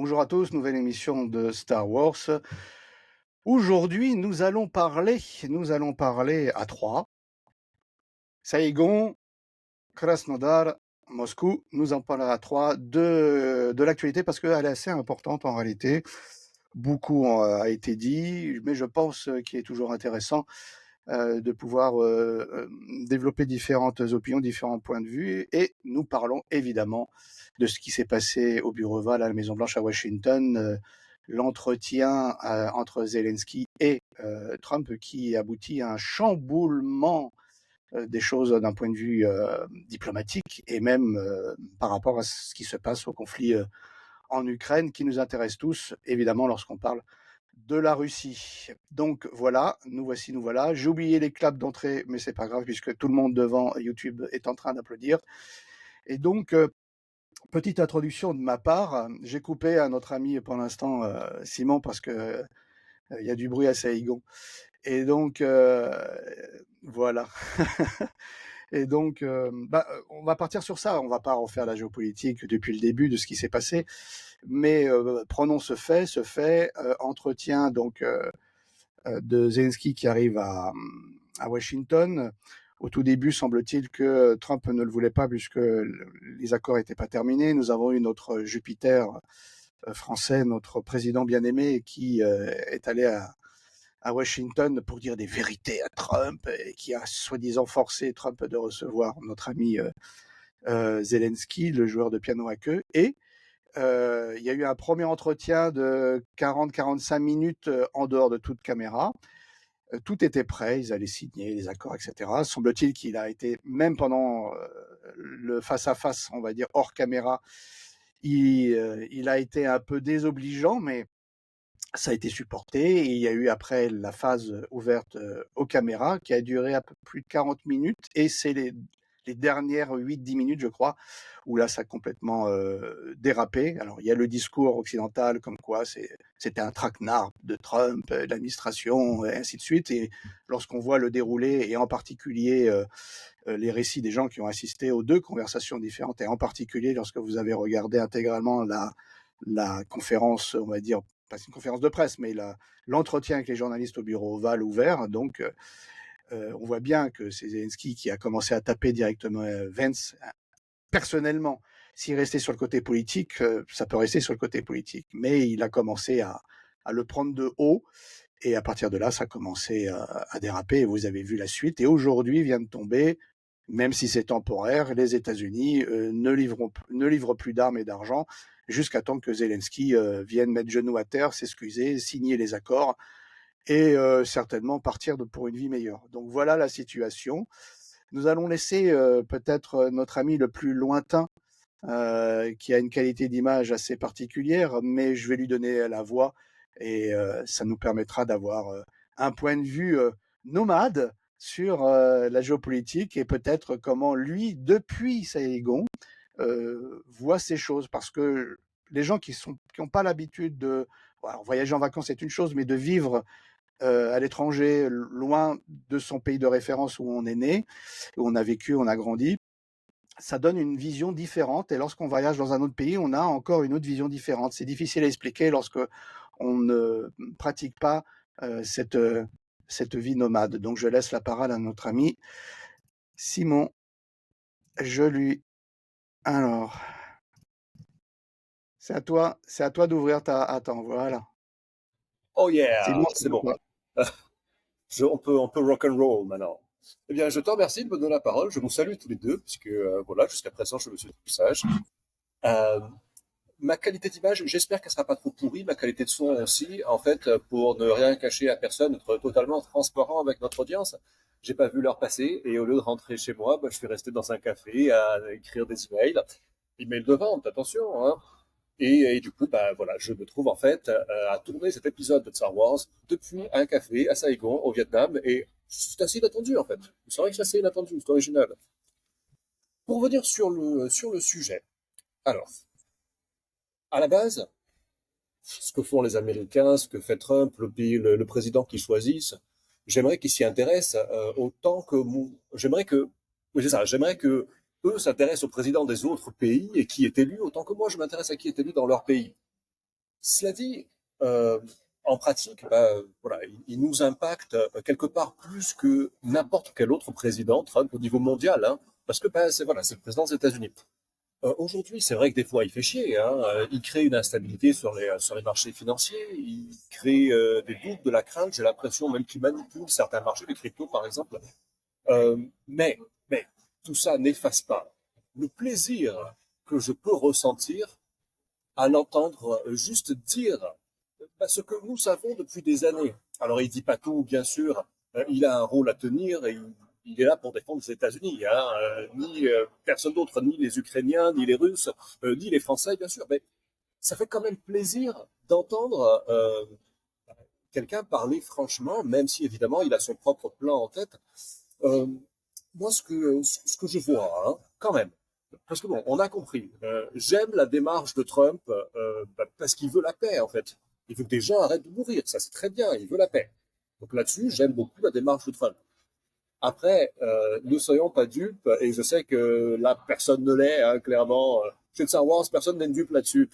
Bonjour à tous, nouvelle émission de Star Wars. Aujourd'hui, nous allons parler à trois. Saïgon, Krasnodar, Moscou. Nous en parlerons à trois de l'actualité parce qu'elle est assez importante en réalité. Beaucoup a été dit, mais je pense qu'il est toujours intéressant de pouvoir développer différentes opinions, différents points de vue. Et nous parlons évidemment de ce qui s'est passé au Bureau Oval à la Maison-Blanche à Washington, l'entretien entre Zelensky et Trump qui aboutit à un chamboulement des choses d'un point de vue diplomatique et même par rapport à ce qui se passe au conflit en Ukraine qui nous intéresse tous, évidemment, lorsqu'on parle de la Russie. Donc voilà, nous voici, nous voilà. J'ai oublié les claps d'entrée, mais c'est pas grave puisque tout le monde devant YouTube est en train d'applaudir. Et donc, petite introduction de ma part. J'ai coupé à notre ami pour l'instant Simon parce que il y a du bruit à Saïgon. Et donc, voilà. Et donc, on va partir sur ça. On va pas refaire la géopolitique depuis le début de ce qui s'est passé, mais prenons ce fait, entretien donc de Zelensky qui arrive à Washington. Au tout début, semble-t-il que Trump ne le voulait pas puisque les accords n'étaient pas terminés. Nous avons eu notre Jupiter français, notre président bien-aimé, qui est allé à Washington pour dire des vérités à Trump et qui a soi-disant forcé Trump de recevoir notre ami Zelensky, le joueur de piano à queue. Et il y a eu un premier entretien de 40-45 minutes en dehors de toute caméra. Tout était prêt, ils allaient signer les accords, etc. Semble-t-il qu'il a été, même pendant le face-à-face, on va dire, hors caméra, il a été un peu désobligeant, mais ça a été supporté. Et il y a eu après la phase ouverte aux caméras qui a duré un peu plus de 40 minutes. Et c'est les dernières 8-10 minutes, je crois, où là, ça a complètement dérapé. Alors, il y a le discours occidental comme quoi c'était un traquenard de Trump, de l'administration, et ainsi de suite. Et lorsqu'on voit le déroulé, et en particulier les récits des gens qui ont assisté aux deux conversations différentes, et en particulier lorsque vous avez regardé intégralement la conférence, on va dire, pas une conférence de presse, mais l'entretien avec les journalistes au bureau Oval ouvert. Donc, on voit bien que c'est Zelensky qui a commencé à taper directement Vance personnellement. S'il restait sur le côté politique, ça peut rester sur le côté politique. Mais il a commencé à le prendre de haut. Et à partir de là, ça a commencé à déraper. Et vous avez vu la suite. Et aujourd'hui vient de tomber, même si c'est temporaire, les États-Unis ne livrent plus d'armes et d'argent jusqu'à temps que Zelensky vienne mettre genou à terre, s'excuser, signer les accords et certainement partir pour une vie meilleure. Donc voilà la situation. Nous allons laisser peut-être notre ami le plus lointain, qui a une qualité d'image assez particulière, mais je vais lui donner la voix et ça nous permettra d'avoir un point de vue nomade sur la géopolitique et peut-être comment lui, depuis Saïgon, voit ces choses. Parce que les gens qui n'ont pas l'habitude de... Alors, voyager en vacances, c'est une chose, mais de vivre à l'étranger, loin de son pays de référence où on est né, où on a vécu, on a grandi, ça donne une vision différente. Et lorsqu'on voyage dans un autre pays, on a encore une autre vision différente. C'est difficile à expliquer lorsque on ne pratique pas cette vie nomade. Donc je laisse la parole à notre ami Simon. Je lui... Alors, c'est à toi d'ouvrir ta... Attends, voilà. Oh yeah, Simon, c'est c'est à bon. toi. On peut rock and roll maintenant. Eh bien, je te remercie de me donner la parole. Je vous salue tous les deux, puisque voilà, jusqu'à présent, je me suis tout sage. Euh, Ma qualité d'image, j'espère qu'elle sera pas trop pourrie. Ma qualité de son aussi, en fait, pour ne rien cacher à personne, être totalement transparent avec notre audience. J'ai pas vu l'heure passer et au lieu de rentrer chez moi, bah, je suis resté dans un café à écrire des emails. Emails de vente, attention, hein. Et du coup, bah, voilà, je me trouve en fait à tourner cet épisode de Star Wars depuis un café à Saigon, au Vietnam, et c'est assez inattendu en fait. C'est vrai que c'est assez inattendu, c'est original. Pour revenir sur le sujet, alors, à la base, ce que font les Américains, ce que fait Trump, le président qu'ils choisissent, j'aimerais qu'ils s'y intéressent autant que j'aimerais que, oui c'est ça, j'aimerais que eux s'intéressent au président des autres pays et qui est élu autant que moi je m'intéresse à qui est élu dans leur pays. Cela dit, euh, en pratique, bah, voilà, il nous impacte quelque part plus que n'importe quel autre président, Trump, au niveau mondial, hein, parce que bah, c'est voilà, c'est le président des États-Unis. Aujourd'hui, c'est vrai que des fois, il fait chier. Hein, il crée une instabilité sur les marchés financiers. Il crée des doutes, de la crainte. J'ai l'impression même qu'il manipule certains marchés, les cryptos par exemple. Euh, mais, mais tout ça n'efface pas le plaisir que je peux ressentir à l'entendre juste dire ce que nous savons depuis des années. Alors, il dit pas tout, bien sûr. Il a un rôle à tenir et il est là pour défendre les États-Unis. Hein. Ni personne d'autre, ni les Ukrainiens, ni les Russes, ni les Français, bien sûr. Mais ça fait quand même plaisir d'entendre quelqu'un parler franchement, même si évidemment il a son propre plan en tête. Euh, Moi, ce que je vois, hein, quand même, parce que bon, on a compris. J'aime la démarche de Trump parce qu'il veut la paix, en fait. Il veut que des gens arrêtent de mourir. Ça, c'est très bien. Il veut la paix. Donc là-dessus, j'aime beaucoup la démarche de Trump. Après, ne soyons pas dupes, et je sais que là, personne ne l'est, hein, clairement. Chez Star Wars, personne n'est dupe là-dessus.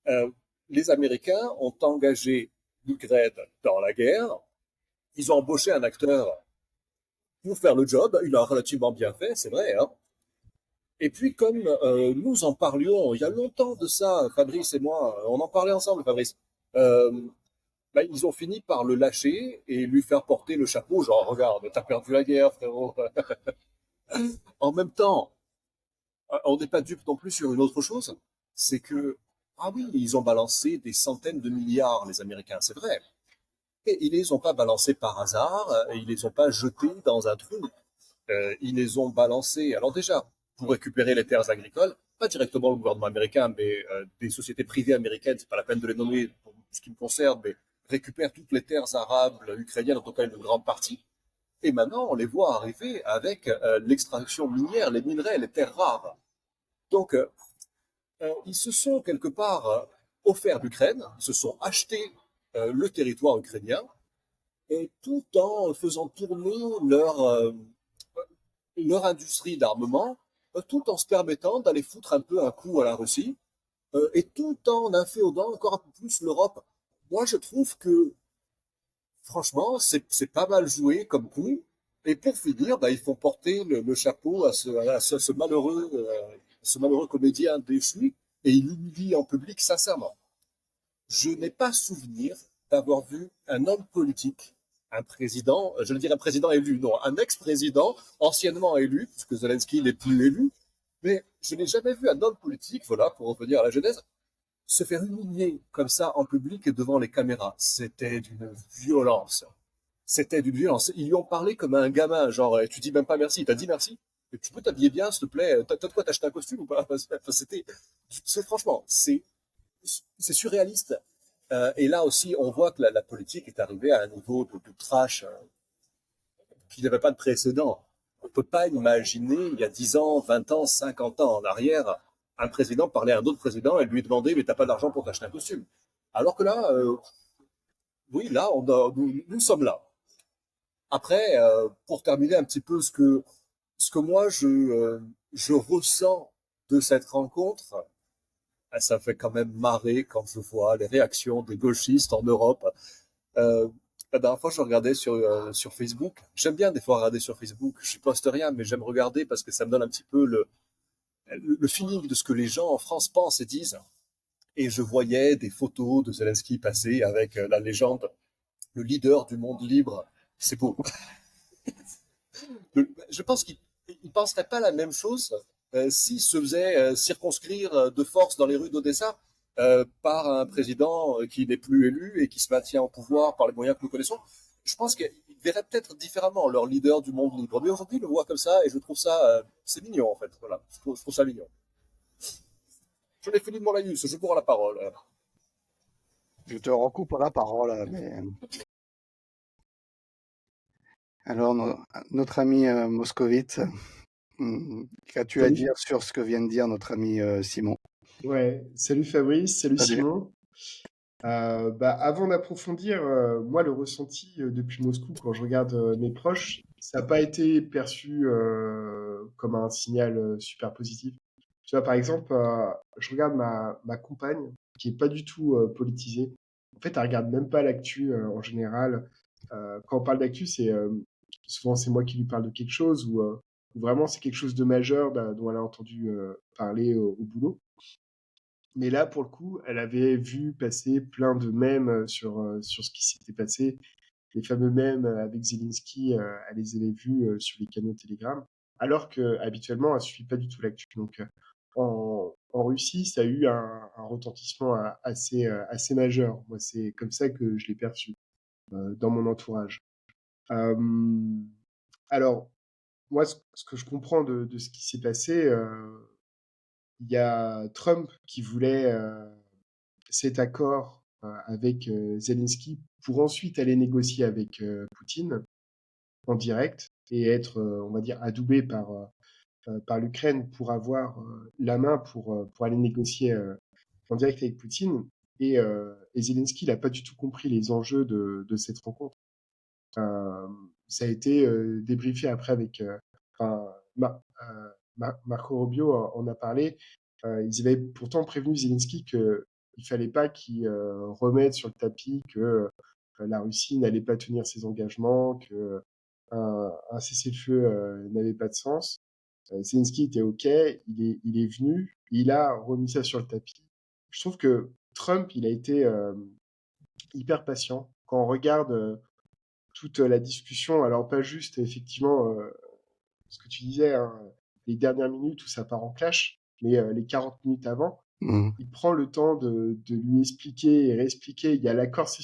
Euh, les Américains ont engagé l'Ukraine dans la guerre. Ils ont embauché un acteur pour faire le job. Il a relativement bien fait, c'est vrai, hein. Et puis, comme nous en parlions il y a longtemps de ça, Fabrice et moi, on en parlait ensemble, Fabrice, euh, bah, ils ont fini par le lâcher et lui faire porter le chapeau, genre, regarde, t'as perdu la guerre, frérot. En même temps, on n'est pas dupe non plus sur une autre chose, c'est que, ah oui, ils ont balancé des centaines de milliards, les Américains, c'est vrai. Et ils les ont pas balancés par hasard, ils les ont pas jetés dans un trou. Ils les ont balancés. Alors déjà, pour récupérer les terres agricoles, pas directement le gouvernement américain, mais des sociétés privées américaines, c'est pas la peine de les nommer pour ce qui me concerne, mais récupèrent toutes les terres arables, ukrainiennes, en tout cas une grande partie. Et maintenant, on les voit arriver avec l'extraction minière, les minerais, les terres rares. Donc, ils se sont quelque part offerts l'Ukraine, ils se sont achetés le territoire ukrainien, et tout en faisant tourner leur industrie d'armement, tout en se permettant d'aller foutre un peu un coup à la Russie, et tout en inféodant encore un peu plus l'Europe. Moi, je trouve que, franchement, c'est pas mal joué comme coup. Et pour finir, bah, ils font porter le chapeau ce malheureux comédien déchu, et il l'humilie en public sincèrement. Je n'ai pas souvenir d'avoir vu un homme politique, un président, je ne dirais un président élu, non, un ex-président anciennement élu, puisque Zelensky n'est plus élu, mais je n'ai jamais vu un homme politique, voilà, pour revenir à la genèse, se faire humilier comme ça en public et devant les caméras. C'était d'une violence. C'était d'une violence. Ils lui ont parlé comme à un gamin, genre, tu dis même pas merci, il t'a dit merci. Et tu peux t'habiller bien, s'il te plaît. T'as de quoi t'acheter un costume ou pas? Enfin, franchement, c'est surréaliste. Et là aussi, on voit que la politique est arrivée à un niveau de trash qui n'avait pas de précédent. On ne peut pas imaginer, il y a 10 ans, 20 ans, 50 ans en arrière, un président parler à un autre président et lui demander, mais t'as pas d'argent pour t'acheter un costume. Alors que là, oui, là, nous sommes là. Après, pour terminer un petit peu ce que moi je ressens de cette rencontre, ça fait quand même marrer quand je vois les réactions des gauchistes en Europe. Euh, la dernière fois, je regardais sur Facebook. J'aime bien des fois regarder sur Facebook. Je poste rien, mais j'aime regarder parce que ça me donne un petit peu le feeling de ce que les gens en France pensent et disent. Et je voyais des photos de Zelensky passer avec la légende, le leader du monde libre. C'est beau. Je pense qu'il ne penserait pas la même chose s'il se faisait circonscrire de force dans les rues d'Odessa par un président qui n'est plus élu et qui se maintient au pouvoir par les moyens que nous connaissons. Je pense qu'ils verraient peut-être différemment leur leader du monde libre. Mais aujourd'hui, ils le voient comme ça et je trouve ça, c'est mignon en fait. Voilà, je trouve ça mignon. Je l'ai fini de mon laïus, je prends la parole. Je te recoupe la parole, mais alors notre ami moscovite, qu'as-tu à Salut. dire sur ce que vient de dire notre ami Simon? Ouais, salut Fabrice, salut Salut. Simon. Avant d'approfondir, moi, le ressenti depuis Moscou, quand je regarde mes proches, ça n'a pas été perçu comme un signal super positif. Tu vois, par exemple, je regarde ma compagne, qui est pas du tout politisée. En fait, elle regarde même pas l'actu en général. Quand on parle d'actu, souvent c'est moi qui lui parle de quelque chose ou vraiment c'est quelque chose de majeur dont elle a entendu parler au boulot. Mais là, pour le coup, elle avait vu passer plein de mèmes sur ce qui s'était passé. Les fameux mèmes avec Zelensky, elle les avait vus sur les canaux Telegram, alors que habituellement, elle suit pas du tout l'actu. Donc, en Russie, ça a eu un retentissement assez majeur. Moi, c'est comme ça que je l'ai perçu dans mon entourage. Euh, alors, moi, ce que je comprends de ce qui s'est passé, il y a Trump qui voulait cet accord avec Zelensky pour ensuite aller négocier avec Poutine en direct et être, on va dire, adoubé par l'Ukraine pour avoir la main pour aller négocier en direct avec Poutine. Et Zelensky n'a pas du tout compris les enjeux de cette rencontre. Euh, Ça a été débriefé après avec enfin, Marco Rubio en a parlé. Ils avaient pourtant prévenu Zelensky que il fallait pas qu'il remette sur le tapis que la Russie n'allait pas tenir ses engagements, que un cessez-le-feu n'avait pas de sens. Zelensky était OK, il est venu, il a remis ça sur le tapis. Je trouve que Trump, il a été hyper patient. Quand on regarde toute la discussion, alors pas juste effectivement ce que tu disais, hein, les dernières minutes où ça part en clash, mais les 40 minutes avant, Mmh. il prend le temps de lui expliquer et réexpliquer. Il y a l'accord qui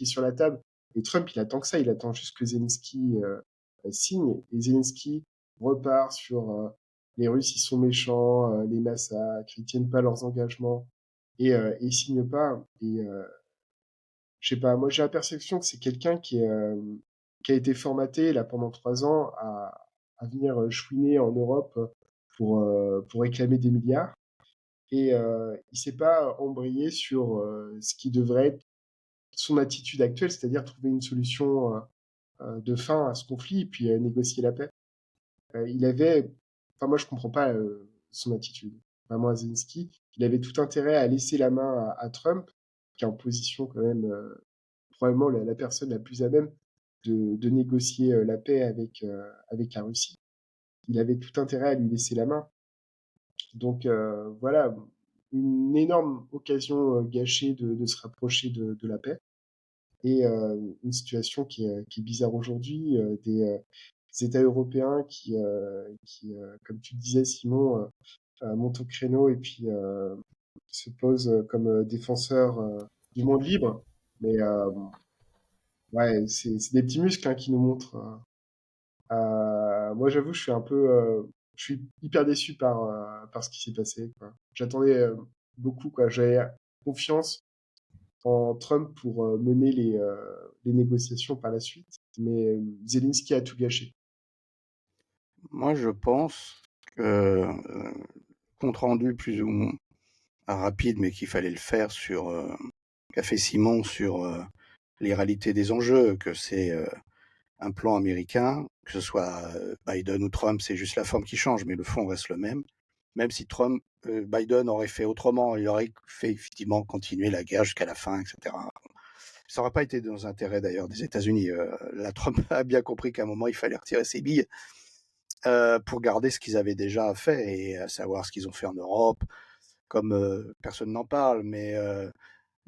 est sur la table. Et Trump, il attend que ça. Il attend juste que Zelensky signe. Et Zelensky repart sur les Russes, ils sont méchants, les massacres, ils tiennent pas leurs engagements. Et ils signent pas. Et je sais pas, moi j'ai la perception que c'est quelqu'un qui a été formaté là pendant 3 ans à venir chouiner en Europe pour réclamer des milliards. Et il s'est pas embrayé sur ce qui devrait être son attitude actuelle, c'est-à-dire trouver une solution de fin à ce conflit et puis négocier la paix. Il avait, enfin moi je comprends pas son attitude, vraiment à Zelensky. Il avait tout intérêt à laisser la main à Trump, qui est en position quand même probablement la personne la plus à même de négocier la paix avec la Russie. Il avait tout intérêt à lui laisser la main. Donc voilà, une énorme occasion gâchée de se rapprocher de la paix et une situation qui est bizarre aujourd'hui, des États européens comme tu le disais Simon, montent au créneau et puis se posent comme défenseurs du monde libre. Mais ouais, c'est des petits muscles hein, qui nous montrent. Moi, j'avoue, je suis hyper déçu par ce qui s'est passé, quoi. J'attendais beaucoup, quoi. J'avais confiance en Trump pour mener les négociations par la suite, mais Zelensky a tout gâché. Moi, je pense que compte rendu plus ou moins rapide, mais qu'il fallait le faire sur qu'a fait Simon sur les réalités des enjeux, que c'est un plan américain, que ce soit Biden ou Trump, c'est juste la forme qui change, mais le fond reste le même. Même si Biden aurait fait autrement, il aurait fait effectivement continuer la guerre jusqu'à la fin, etc. Ça n'aurait pas été dans l'intérêt d'ailleurs des États-Unis. La Trump a bien compris qu'à un moment il fallait retirer ses billes pour garder ce qu'ils avaient déjà fait, et à savoir ce qu'ils ont fait en Europe, comme personne n'en parle, mais de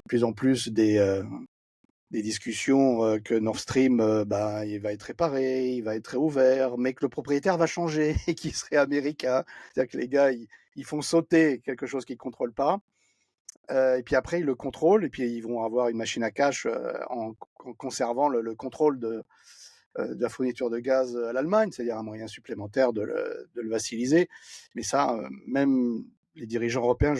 plus en plus des discussions que Nord Stream, il va être réparé, il va être réouvert, mais que le propriétaire va changer et qu'il serait américain. C'est-à-dire que les gars, ils font sauter quelque chose qu'ils ne contrôlent pas. Et puis après, ils le contrôlent, et puis ils vont avoir une machine à cash en conservant le contrôle de la fourniture de gaz à l'Allemagne, c'est-à-dire un moyen supplémentaire de le vassiliser. Mais ça, même les dirigeants européens,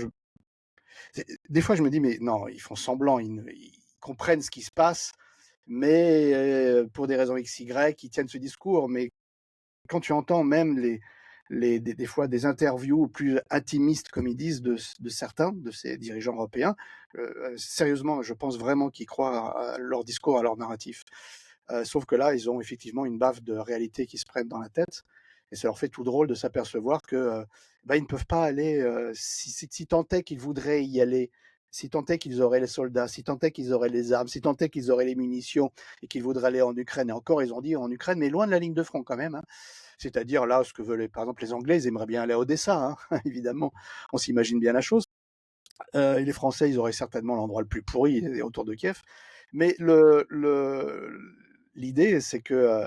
des fois je me dis, mais non, ils font semblant, ils comprennent ce qui se passe, mais pour des raisons X, Y, ils tiennent ce discours. Mais quand tu entends même des fois des interviews plus intimistes, comme ils disent, de certains de ces dirigeants européens, sérieusement, je pense vraiment qu'ils croient à leur discours, à leur narratif. Sauf que là, ils ont effectivement une baffe de réalité qui se prennent dans la tête. Et ça leur fait tout drôle de s'apercevoir que bah, ils ne peuvent pas aller, si tant est qu'ils voudraient y aller, si tant est qu'ils auraient les soldats, si tant est qu'ils auraient les armes, si tant est qu'ils auraient les munitions et qu'ils voudraient aller en Ukraine. Et encore, ils ont dit en Ukraine, mais loin de la ligne de front quand même, hein. C'est-à-dire là, ce que veulent, par exemple, les Anglais, ils aimeraient bien aller à Odessa, hein, évidemment. On s'imagine bien la chose. Et les Français, ils auraient certainement l'endroit le plus pourri autour de Kiev. Mais l'idée, c'est que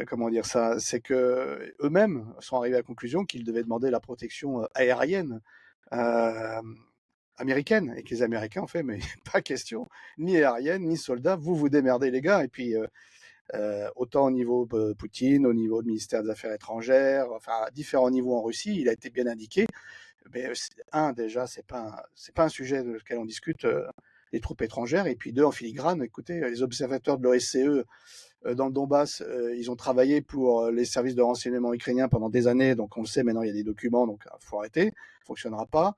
comment dire ça, c'est que eux-mêmes sont arrivés à la conclusion qu'ils devaient demander la protection aérienne euh, américaine, et que les Américains ont fait, mais pas question, ni aérienne, ni soldats, vous vous démerdez les gars. Et puis autant au niveau de Poutine, au niveau du ministère des Affaires étrangères, enfin à différents niveaux en Russie, il a été bien indiqué. Mais déjà, c'est pas un sujet de lequel on discute. Les troupes étrangères, et puis deux, en filigrane, écoutez, les observateurs de l'OSCE dans le Donbass, ils ont travaillé pour les services de renseignement ukrainiens pendant des années, donc on le sait maintenant, il y a des documents, donc il faut arrêter, ça ne fonctionnera pas.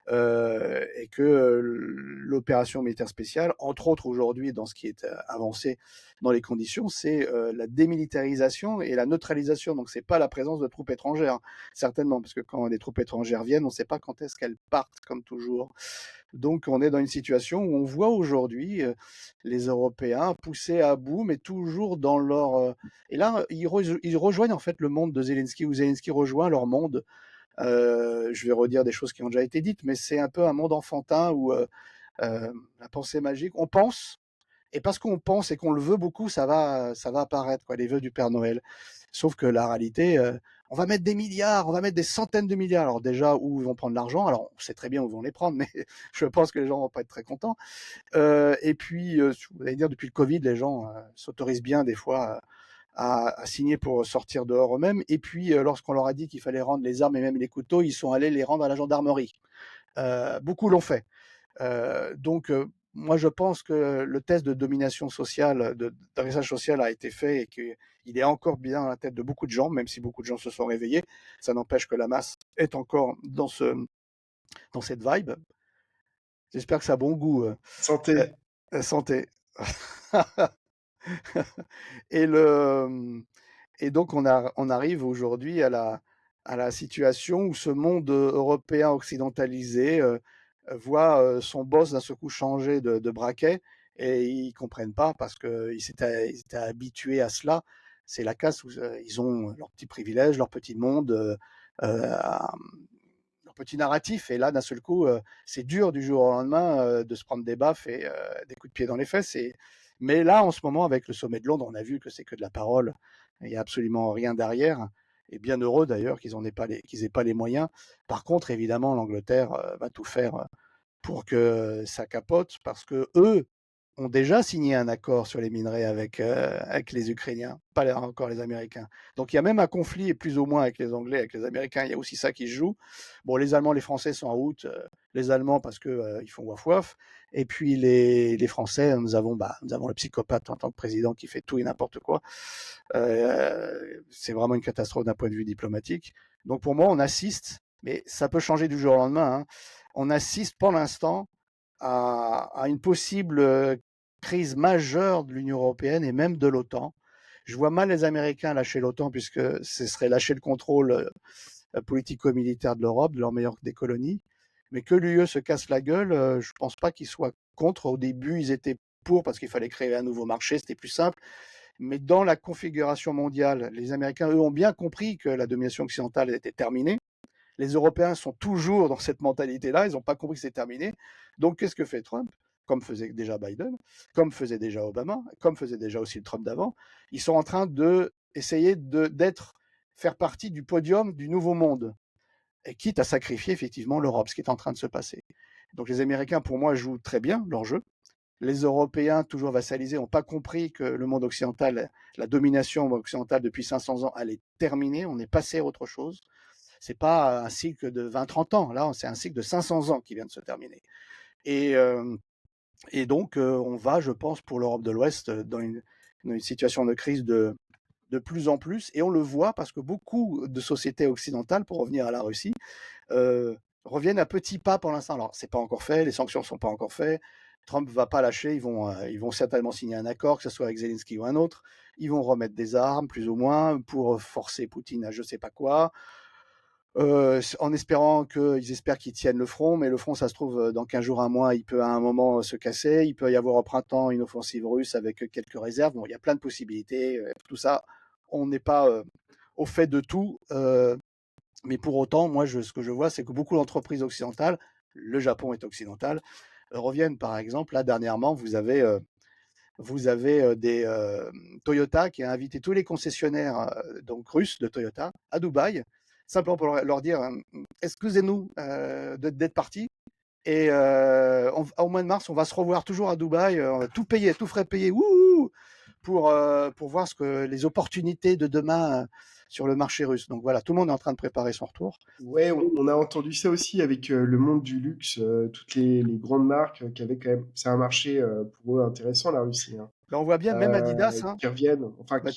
Et que l'opération militaire spéciale, entre autres aujourd'hui, dans ce qui est avancé dans les conditions, c'est la démilitarisation et la neutralisation. Donc c'est pas la présence de troupes étrangères, certainement, parce que quand des troupes étrangères viennent, on ne sait pas quand est-ce qu'elles partent, comme toujours. Donc on est dans une situation où on voit aujourd'hui les Européens poussés à bout, mais toujours dans leur... Et là, ils rejoignent en fait le monde de Zelensky, ou Zelensky rejoint leur monde. Je vais redire des choses qui ont déjà été dites, mais c'est un peu un monde enfantin où la pensée magique, on pense, et parce qu'on pense et qu'on le veut beaucoup, ça va apparaître, quoi, les vœux du Père Noël. Sauf que la réalité, on va mettre des milliards, on va mettre des centaines de milliards. Alors déjà, où ils vont prendre l'argent? Alors, on sait très bien où ils vont les prendre, mais je pense que les gens vont pas être très contents. Et puis, vous allez dire, depuis le Covid, les gens s'autorisent bien des fois à signer pour sortir dehors eux-mêmes. Et puis, lorsqu'on leur a dit qu'il fallait rendre les armes et même les couteaux, ils sont allés les rendre à la gendarmerie. Beaucoup l'ont fait. Moi, je pense que le test de domination sociale, d'adressage social a été fait et qu'il est encore bien dans la tête de beaucoup de gens, même si beaucoup de gens se sont réveillés. Ça n'empêche que la masse est encore dans cette vibe. J'espère que ça a bon goût. Santé. Santé. et, le, et donc, on arrive aujourd'hui à la situation où ce monde européen occidentalisé voit son boss d'un seul coup changer de braquet, et ils ne comprennent pas parce qu'ils étaient habitués à cela. C'est la casse où ils ont leurs petits privilèges, leur petit monde, leur petit narratif. Et là, d'un seul coup, c'est dur du jour au lendemain de se prendre des baffes et des coups de pied dans les fesses. Mais là, en ce moment, avec le sommet de Londres, on a vu que c'est que de la parole. Il n'y a absolument rien derrière. Et bien heureux d'ailleurs qu'ils n'aient pas les moyens. Par contre, évidemment, l'Angleterre va tout faire pour que ça capote, parce que eux ont déjà signé un accord sur les minerais avec les Ukrainiens, pas encore les Américains. Donc il y a même un conflit plus ou moins avec les Anglais, avec les Américains, il y a aussi ça qui se joue. Bon, les Allemands, les Français sont en route, les Allemands parce que ils font waf waf, et puis les Français, nous avons le psychopathe en tant que président qui fait tout et n'importe quoi. C'est vraiment une catastrophe d'un point de vue diplomatique. Donc pour moi, on assiste, mais ça peut changer du jour au lendemain, hein. On assiste pour l'instant à une possible crise majeure de l'Union européenne et même de l'OTAN. Je vois mal les Américains lâcher l'OTAN, puisque ce serait lâcher le contrôle politico-militaire de l'Europe, de leur meilleure des colonies. Mais que l'UE se casse la gueule, je ne pense pas qu'ils soient contre. Au début, ils étaient pour parce qu'il fallait créer un nouveau marché, c'était plus simple. Mais dans la configuration mondiale, les Américains, eux, ont bien compris que la domination occidentale était terminée. Les Européens sont toujours dans cette mentalité-là, ils n'ont pas compris que c'était terminé. Donc, qu'est-ce que fait Trump? Comme faisait déjà Biden, comme faisait déjà Obama, comme faisait déjà aussi le Trump d'avant. Ils sont en train d'essayer faire partie du podium du nouveau monde, et quitte à sacrifier effectivement l'Europe, ce qui est en train de se passer. Donc les Américains, pour moi, jouent très bien leur jeu. Les Européens, toujours vassalisés, n'ont pas compris que le monde occidental, la domination occidentale depuis 500 ans, allait terminer. On est passé à autre chose. C'est pas un cycle de 20-30 ans. Là, c'est un cycle de 500 ans qui vient de se terminer. Et, donc, on va, je pense, pour l'Europe de l'Ouest, dans une situation de crise de plus en plus. Et on le voit parce que beaucoup de sociétés occidentales, pour revenir à la Russie, reviennent à petits pas pour l'instant. Alors, c'est pas encore fait, les sanctions sont pas encore faites, Trump va pas lâcher, ils vont certainement signer un accord, que ce soit avec Zelensky ou un autre. Ils vont remettre des armes, plus ou moins, pour forcer Poutine à je sais pas quoi, en espérant qu'ils espèrent qu'ils tiennent le front, mais le front, ça se trouve, dans 15 jours, un mois, il peut à un moment se casser. Il peut y avoir au printemps une offensive russe avec quelques réserves. Bon, il y a plein de possibilités. Tout ça, on n'est pas au fait de tout. Mais pour autant, moi, ce que je vois, c'est que beaucoup d'entreprises occidentales, le Japon est occidental, reviennent, par exemple, là, dernièrement, vous avez Toyota qui a invité tous les concessionnaires donc russes de Toyota à Dubaï, simplement pour leur dire excusez-nous d'être partis. Et au mois de mars, on va se revoir toujours à Dubaï, on va tout payer, tout frais payé, pour voir les opportunités de demain sur le marché russe. Donc voilà, tout le monde est en train de préparer son retour. Ouais, on a entendu ça aussi avec le monde du luxe, toutes les grandes marques qui avaient quand même, c'est un marché pour eux intéressant, la Russie, hein, Ben, on voit bien, même Adidas, hein. qui reviennent, enfin Ben,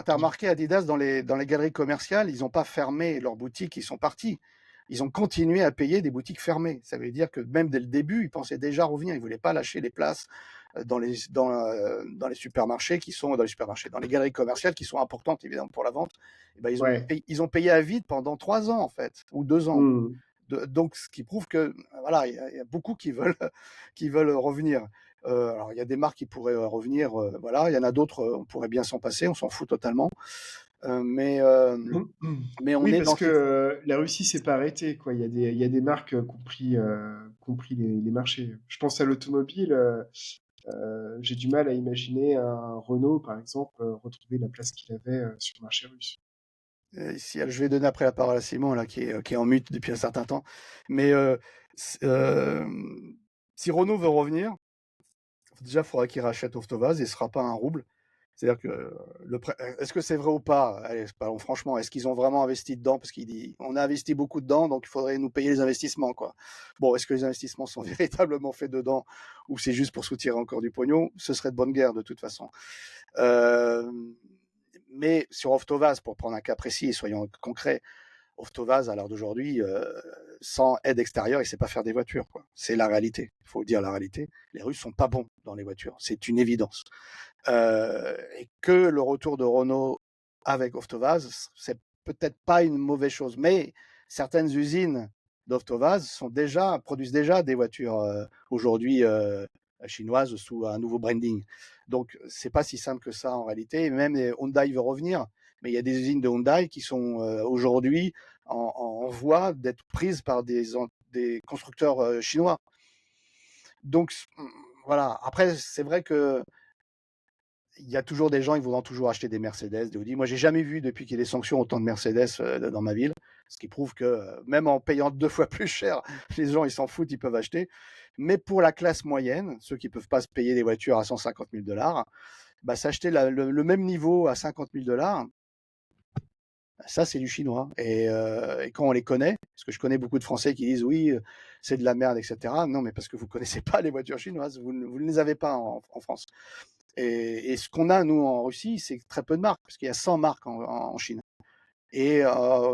t'as remarqué Adidas dans les galeries commerciales, ils n'ont pas fermé leurs boutiques, ils sont partis. Ils ont continué à payer des boutiques fermées. Ça veut dire que même dès le début, ils pensaient déjà revenir. Ils ne voulaient pas lâcher les places dans les supermarchés dans les galeries commerciales qui sont importantes évidemment pour la vente. Et ben, ouais. ils ont payé à vide pendant 3 ans en fait, ou 2 ans. Hmm. Donc, ce qui prouve que voilà, il y a beaucoup qui veulent, qui veulent revenir. Alors, il y a des marques qui pourraient revenir, voilà. Il y en a d'autres, on pourrait bien s'en passer, on s'en fout totalement. Euh, mais, euh, mais on Oui, est parce dans que cette. la Russie s'est pas arrêtée, quoi. Il y a des marques qui ont pris les marchés. Je pense à l'automobile. J'ai du mal à imaginer un Renault, par exemple, retrouver la place qu'il avait sur le marché russe. Ici, je vais donner après la parole à Simon, là, qui est en mute depuis un certain temps. Mais si Renault veut revenir, déjà, il faudra qu'il rachète Oftovaz et ce ne sera pas un rouble. C'est-à-dire que est-ce que c'est vrai ou pas? Allez, parlons franchement, est-ce qu'ils ont vraiment investi dedans? Parce qu'il dit, on a investi beaucoup dedans, donc il faudrait nous payer les investissements, quoi. Bon, est-ce que les investissements sont véritablement faits dedans ou c'est juste pour soutirer encore du pognon? Ce serait de bonne guerre de toute façon. Euh, mais sur Oftovaz, pour prendre un cas précis et soyons concrets, Oftovaz, à l'heure d'aujourd'hui, sans aide extérieure, il ne sait pas faire des voitures, quoi. C'est la réalité. Il faut dire la réalité. Les Russes sont pas bons dans les voitures. C'est une évidence. Et que le retour de Renault avec Oftovaz, c'est peut-être pas une mauvaise chose. Mais certaines usines d'Oftovaz produisent déjà des voitures aujourd'hui chinoises sous un nouveau branding. Donc, c'est pas si simple que ça en réalité. Même Hyundai veut revenir, mais il y a des usines de Hyundai qui sont aujourd'hui en voie d'être prises par des constructeurs chinois. Donc, voilà. Après, c'est vrai que il y a toujours des gens, ils voudront toujours acheter des Mercedes, des Audi. Moi, j'ai jamais vu depuis qu'il y a des sanctions autant de Mercedes dans ma ville, ce qui prouve que même en payant 2 fois plus cher, les gens ils s'en foutent, ils peuvent acheter. Mais pour la classe moyenne, ceux qui peuvent pas se payer des voitures à 150 000 $, bah, s'acheter le même niveau à 50 000 $, ça c'est du chinois. Et quand on les connaît, parce que je connais beaucoup de Français qui disent oui, c'est de la merde, etc. Non, mais parce que vous connaissez pas les voitures chinoises, vous ne les avez pas en France. Et ce qu'on a, nous, en Russie, c'est très peu de marques, parce qu'il y a 100 marques en Chine. Et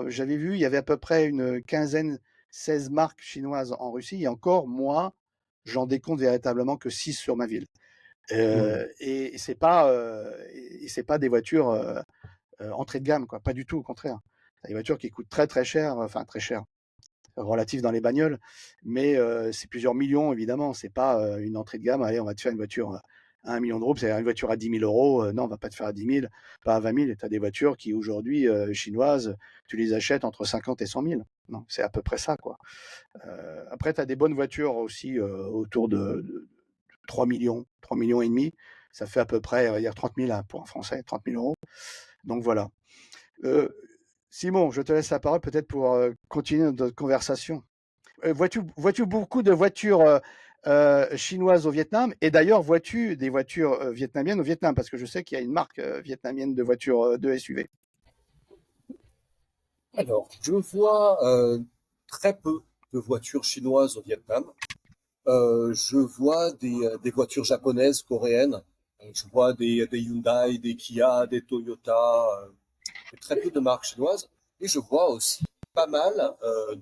j'avais vu, il y avait à peu près une quinzaine, 16 marques chinoises en Russie, et encore, moi, j'en décompte véritablement que 6 sur ma ville. Hmm. Et c'est pas des voitures entrée de gamme, quoi, pas du tout, au contraire. C'est des voitures qui coûtent très très cher, enfin très cher, relatif dans les bagnoles, mais c'est plusieurs millions, évidemment. C'est pas une entrée de gamme. Allez, on va te faire une voiture à 1 million de roubles, c'est une voiture à 10 000 euros. Non, on va pas te faire à 10 000, pas à 20 000. Tu as des voitures qui, aujourd'hui, chinoises, tu les achètes entre 50 et 100 000. Non, c'est à peu près ça, quoi. Après, tu as des bonnes voitures aussi autour de 3 millions, 3 millions et demi. Ça fait à peu près, on va dire 30 000 pour un Français, 30 000 euros. Donc voilà. Euh, Simon, je te laisse la parole peut-être pour continuer notre conversation. Vois-tu beaucoup de voitures chinoises au Vietnam? Et d'ailleurs, vois-tu des voitures vietnamiennes au Vietnam? Parce que je sais qu'il y a une marque vietnamienne de voitures de SUV. Alors, je vois très peu de voitures chinoises au Vietnam. Je vois des voitures japonaises, coréennes. Je vois des Hyundai, des Kia, des Toyota, et très peu de marques chinoises. Et je vois aussi pas mal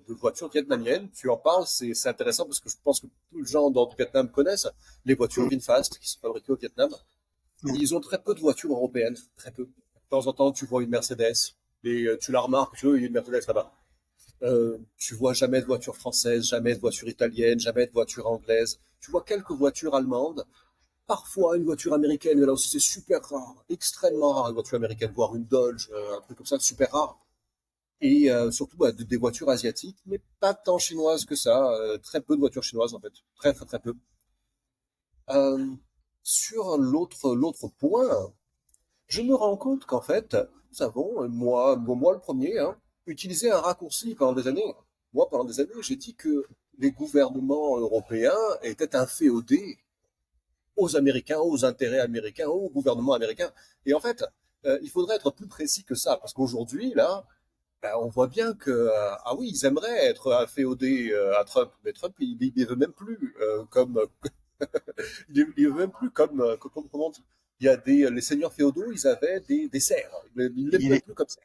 de voitures vietnamiennes. Tu en parles, c'est intéressant parce que je pense que tous les gens dans le Vietnam connaissent les voitures Mm. VinFast qui sont fabriquées au Vietnam. Mm. Ils ont très peu de voitures européennes, très peu. De temps en temps, tu vois une Mercedes et tu la remarques, tu vois, il y a une Mercedes là-bas. Tu vois jamais de voiture française, jamais de voiture italienne, jamais de voiture anglaise. Tu vois quelques voitures allemandes, parfois une voiture américaine, mais là aussi c'est super rare, extrêmement rare une voiture américaine, voire une Dodge, un truc comme ça, super rare. Et surtout bah, des voitures asiatiques, mais pas tant chinoises que ça. Très peu de voitures chinoises en fait, très très très peu. Euh, sur l'autre point, je me rends compte qu'en fait, nous avons, moi le premier, hein, utilisé un raccourci pendant des années. Moi, pendant des années, j'ai dit que les gouvernements européens étaient inféodés aux Américains, aux intérêts américains, au gouvernement américain. Et en fait, il faudrait être plus précis que ça, parce qu'aujourd'hui, là, ben, on voit bien que, ah oui, ils aimeraient être inféodés à Trump, mais Trump, il veut même plus il veut même plus comment dire, il y a les seigneurs féodaux, ils avaient des serfs. Ils ne l'aiment Il même est, plus comme ça.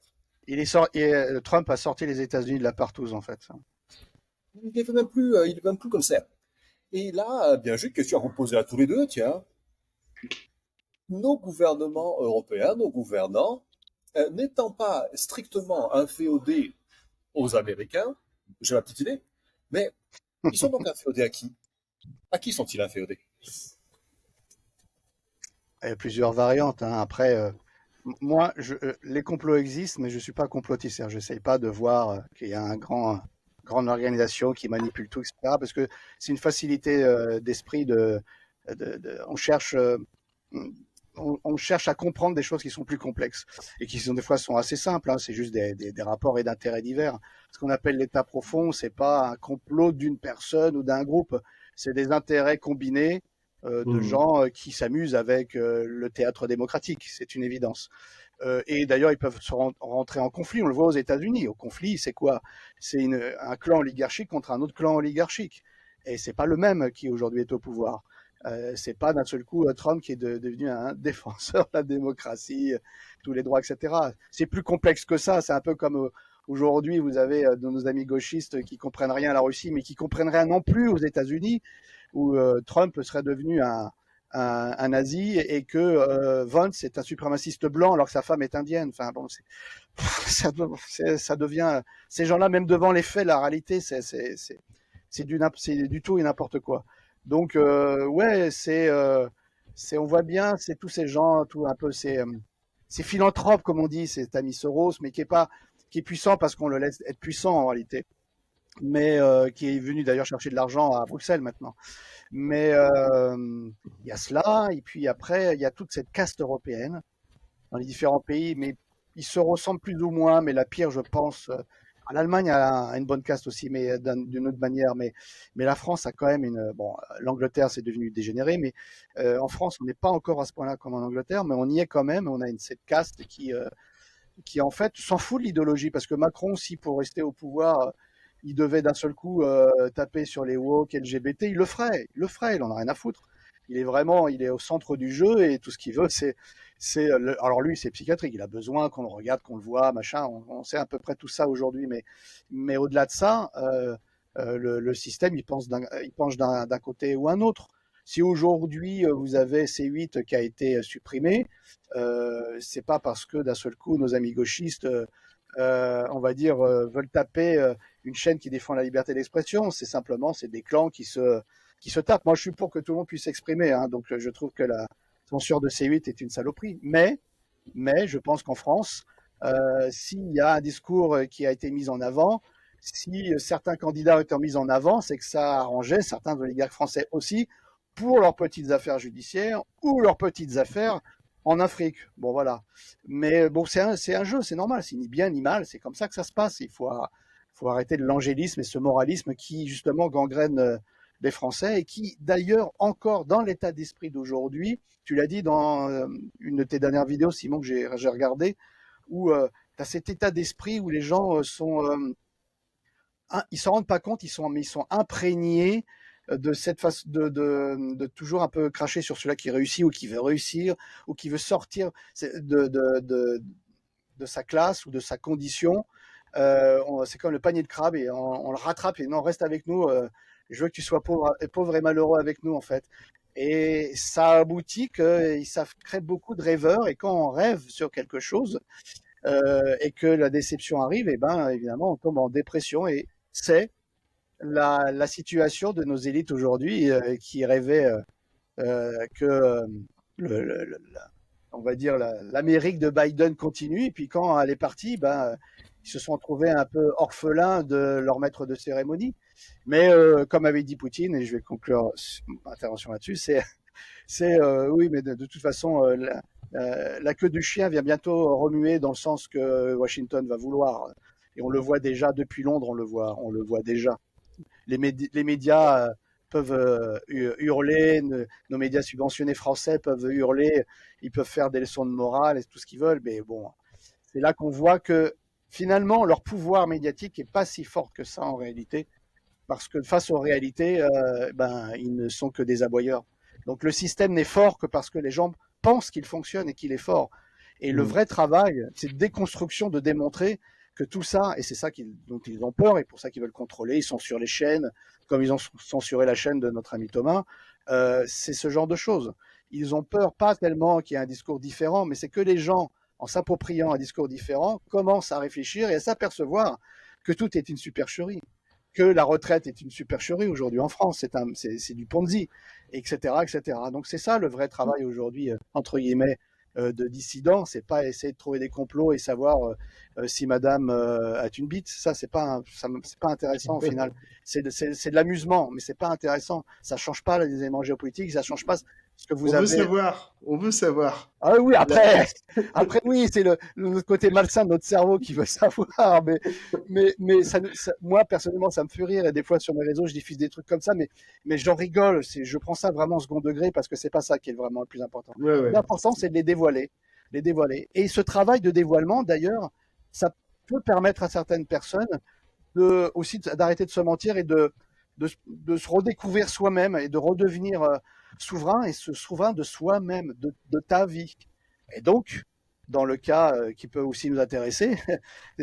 Trump a sorti les États-Unis de la partouze, en fait. Il ne veut même plus, il veut même plus comme ça. Et là, bien, j'ai une question à vous poser à tous les deux, tiens. Nos gouvernements européens, nos gouvernants, n'étant pas strictement inféodés aux Américains, j'ai ma petite idée, mais ils sont donc inféodés à qui? À qui sont-ils inféodés? Il y a plusieurs variantes, hein. Après, moi, les complots existent, mais je suis pas complotiste. Je n'essaye pas de voir qu'il y a grande organisation qui manipule tout, etc. Parce que c'est une facilité d'esprit on cherche, on cherche à comprendre des choses qui sont plus complexes et qui sont des fois sont assez simples, hein. C'est juste des rapports et d'intérêts divers. Ce qu'on appelle l'état profond, c'est pas un complot d'une personne ou d'un groupe. C'est des intérêts combinés de Mhm. gens qui s'amusent avec le théâtre démocratique, c'est une évidence. Et d'ailleurs, ils peuvent rentrer en conflit. On le voit aux États-Unis. Au conflit, c'est quoi? C'est un clan oligarchique contre un autre clan oligarchique. Et c'est pas le même qui aujourd'hui est au pouvoir. C'est pas d'un seul coup Trump qui est devenu un défenseur de la démocratie, tous les droits, etc. C'est plus complexe que ça. C'est un peu comme aujourd'hui, vous avez de nos amis gauchistes qui comprennent rien à la Russie, mais qui comprennent rien non plus aux États-Unis, où Trump serait devenu un nazi et que Vance est un suprémaciste blanc alors que sa femme est indienne. Enfin bon, ça devient ces gens-là, même devant les faits, la réalité, c'est du tout et n'importe quoi. Donc ouais, on voit bien, c'est tous ces gens, tout un peu ces philanthropes comme on dit, c'est Tamis Soros, mais qui est puissant parce qu'on le laisse être puissant en réalité, mais qui est venu d'ailleurs chercher de l'argent à Bruxelles maintenant. Mais il y a cela, et puis après, il y a toute cette caste européenne dans les différents pays, mais ils se ressemblent plus ou moins, mais la pire, je pense, l'Allemagne a une bonne caste aussi, mais d'une autre manière, mais la France a quand même bon, l'Angleterre, c'est devenu dégénéré, mais en France, on n'est pas encore à ce point-là comme en Angleterre, mais on y est quand même, on a cette caste qui en fait s'en fout de l'idéologie, parce que Macron, si pour rester au pouvoir, il devait d'un seul coup taper sur les woke, LGBT, il en a rien à foutre. Il est au centre du jeu et tout ce qu'il veut, alors lui, c'est psychiatrique, il a besoin qu'on le regarde, qu'on le voit, machin, on sait à peu près tout ça aujourd'hui, mais au-delà de ça, le système, il penche d'un côté ou un autre. Si aujourd'hui vous avez C8 qui a été supprimé, c'est pas parce que d'un seul coup nos amis gauchistes, on va dire, veulent taper une chaîne qui défend la liberté d'expression. C'est des clans qui se tapent. Moi, je suis pour que tout le monde puisse s'exprimer, hein, donc je trouve que la censure de C8 est une saloperie. Mais je pense qu'en France, s'il y a un discours qui a été mis en avant, si certains candidats ont été mis en avant, c'est que ça arrangeait certains oligarques français aussi pour leurs petites affaires judiciaires ou leurs petites affaires en Afrique. Bon, voilà. Mais bon, c'est un jeu, c'est normal, c'est ni bien ni mal, c'est comme ça que ça se passe. Faut arrêter l'angélisme et ce moralisme qui, justement, gangrène les Français et qui, d'ailleurs, encore dans l'état d'esprit d'aujourd'hui, tu l'as dit dans une de tes dernières vidéos, Simon, que j'ai regardé, où tu as cet état d'esprit où les gens ils s'en rendent pas compte, mais ils sont imprégnés de cette façon de toujours un peu cracher sur celui-là qui réussit ou qui veut réussir ou qui veut sortir de sa classe ou de sa condition c'est comme le panier de crabes et on le rattrape et non, reste avec nous. Je veux que tu sois pauvre et malheureux avec nous, en fait. Et ça aboutit que ça crée beaucoup de rêveurs. Et quand on rêve sur quelque chose et que la déception arrive, et ben évidemment, on tombe en dépression. Et c'est la situation de nos élites aujourd'hui qui rêvaient que on va dire l'Amérique de Biden continue. Et puis quand elle est partie, ben ils se sont trouvés un peu orphelins de leur maître de cérémonie. Mais comme avait dit Poutine, et je vais conclure mon intervention là-dessus, oui, mais de toute façon, la queue du chien vient bientôt remuer dans le sens que Washington va vouloir. Et on le voit déjà depuis Londres, on le voit déjà. Les médias peuvent hurler, nos médias subventionnés français peuvent hurler, ils peuvent faire des leçons de morale et tout ce qu'ils veulent, mais bon, c'est là qu'on voit que finalement leur pouvoir médiatique n'est pas si fort que ça en réalité, parce que face aux réalités, ben, ils ne sont que des aboyeurs. Donc le système n'est fort que parce que les gens pensent qu'il fonctionne et qu'il est fort. Et le vrai travail, c'est de déconstruction, de démontrer que tout ça, et c'est ça dont ils ont peur, et pour ça qu'ils veulent contrôler, ils sont sur les chaînes, comme ils ont censuré la chaîne de notre ami Thomas, c'est ce genre de choses. Ils ont peur, pas tellement qu'il y ait un discours différent, mais c'est que les gens, en s'appropriant un discours différent, commencent à réfléchir et à s'apercevoir que tout est une supercherie, que la retraite est une supercherie aujourd'hui en France, c'est du Ponzi, etc., etc. Donc c'est ça le vrai travail aujourd'hui, entre guillemets, de dissident, c'est pas essayer de trouver des complots et savoir si madame a une bite. Ça, c'est pas intéressant au final. C'est de l'amusement, mais c'est pas intéressant. Ça change pas les éléments géopolitiques, ça change pas ce que vous On veut avez. savoir, on veut savoir. Ah oui, après oui, c'est le côté malsain de notre cerveau qui veut savoir, mais moi personnellement, ça me fait rire et des fois sur mes réseaux, je diffuse des trucs comme ça, mais j'en rigole, je prends ça vraiment au second degré parce que c'est pas ça qui est vraiment le plus important. Ouais, ouais. L'important, c'est de les dévoiler, les dévoiler. Et ce travail de dévoilement, d'ailleurs, ça peut permettre à certaines personnes aussi d'arrêter de se mentir et de se redécouvrir soi-même et de redevenir souverain et souverain de soi-même, de ta vie. Et donc, dans le cas qui peut aussi nous intéresser,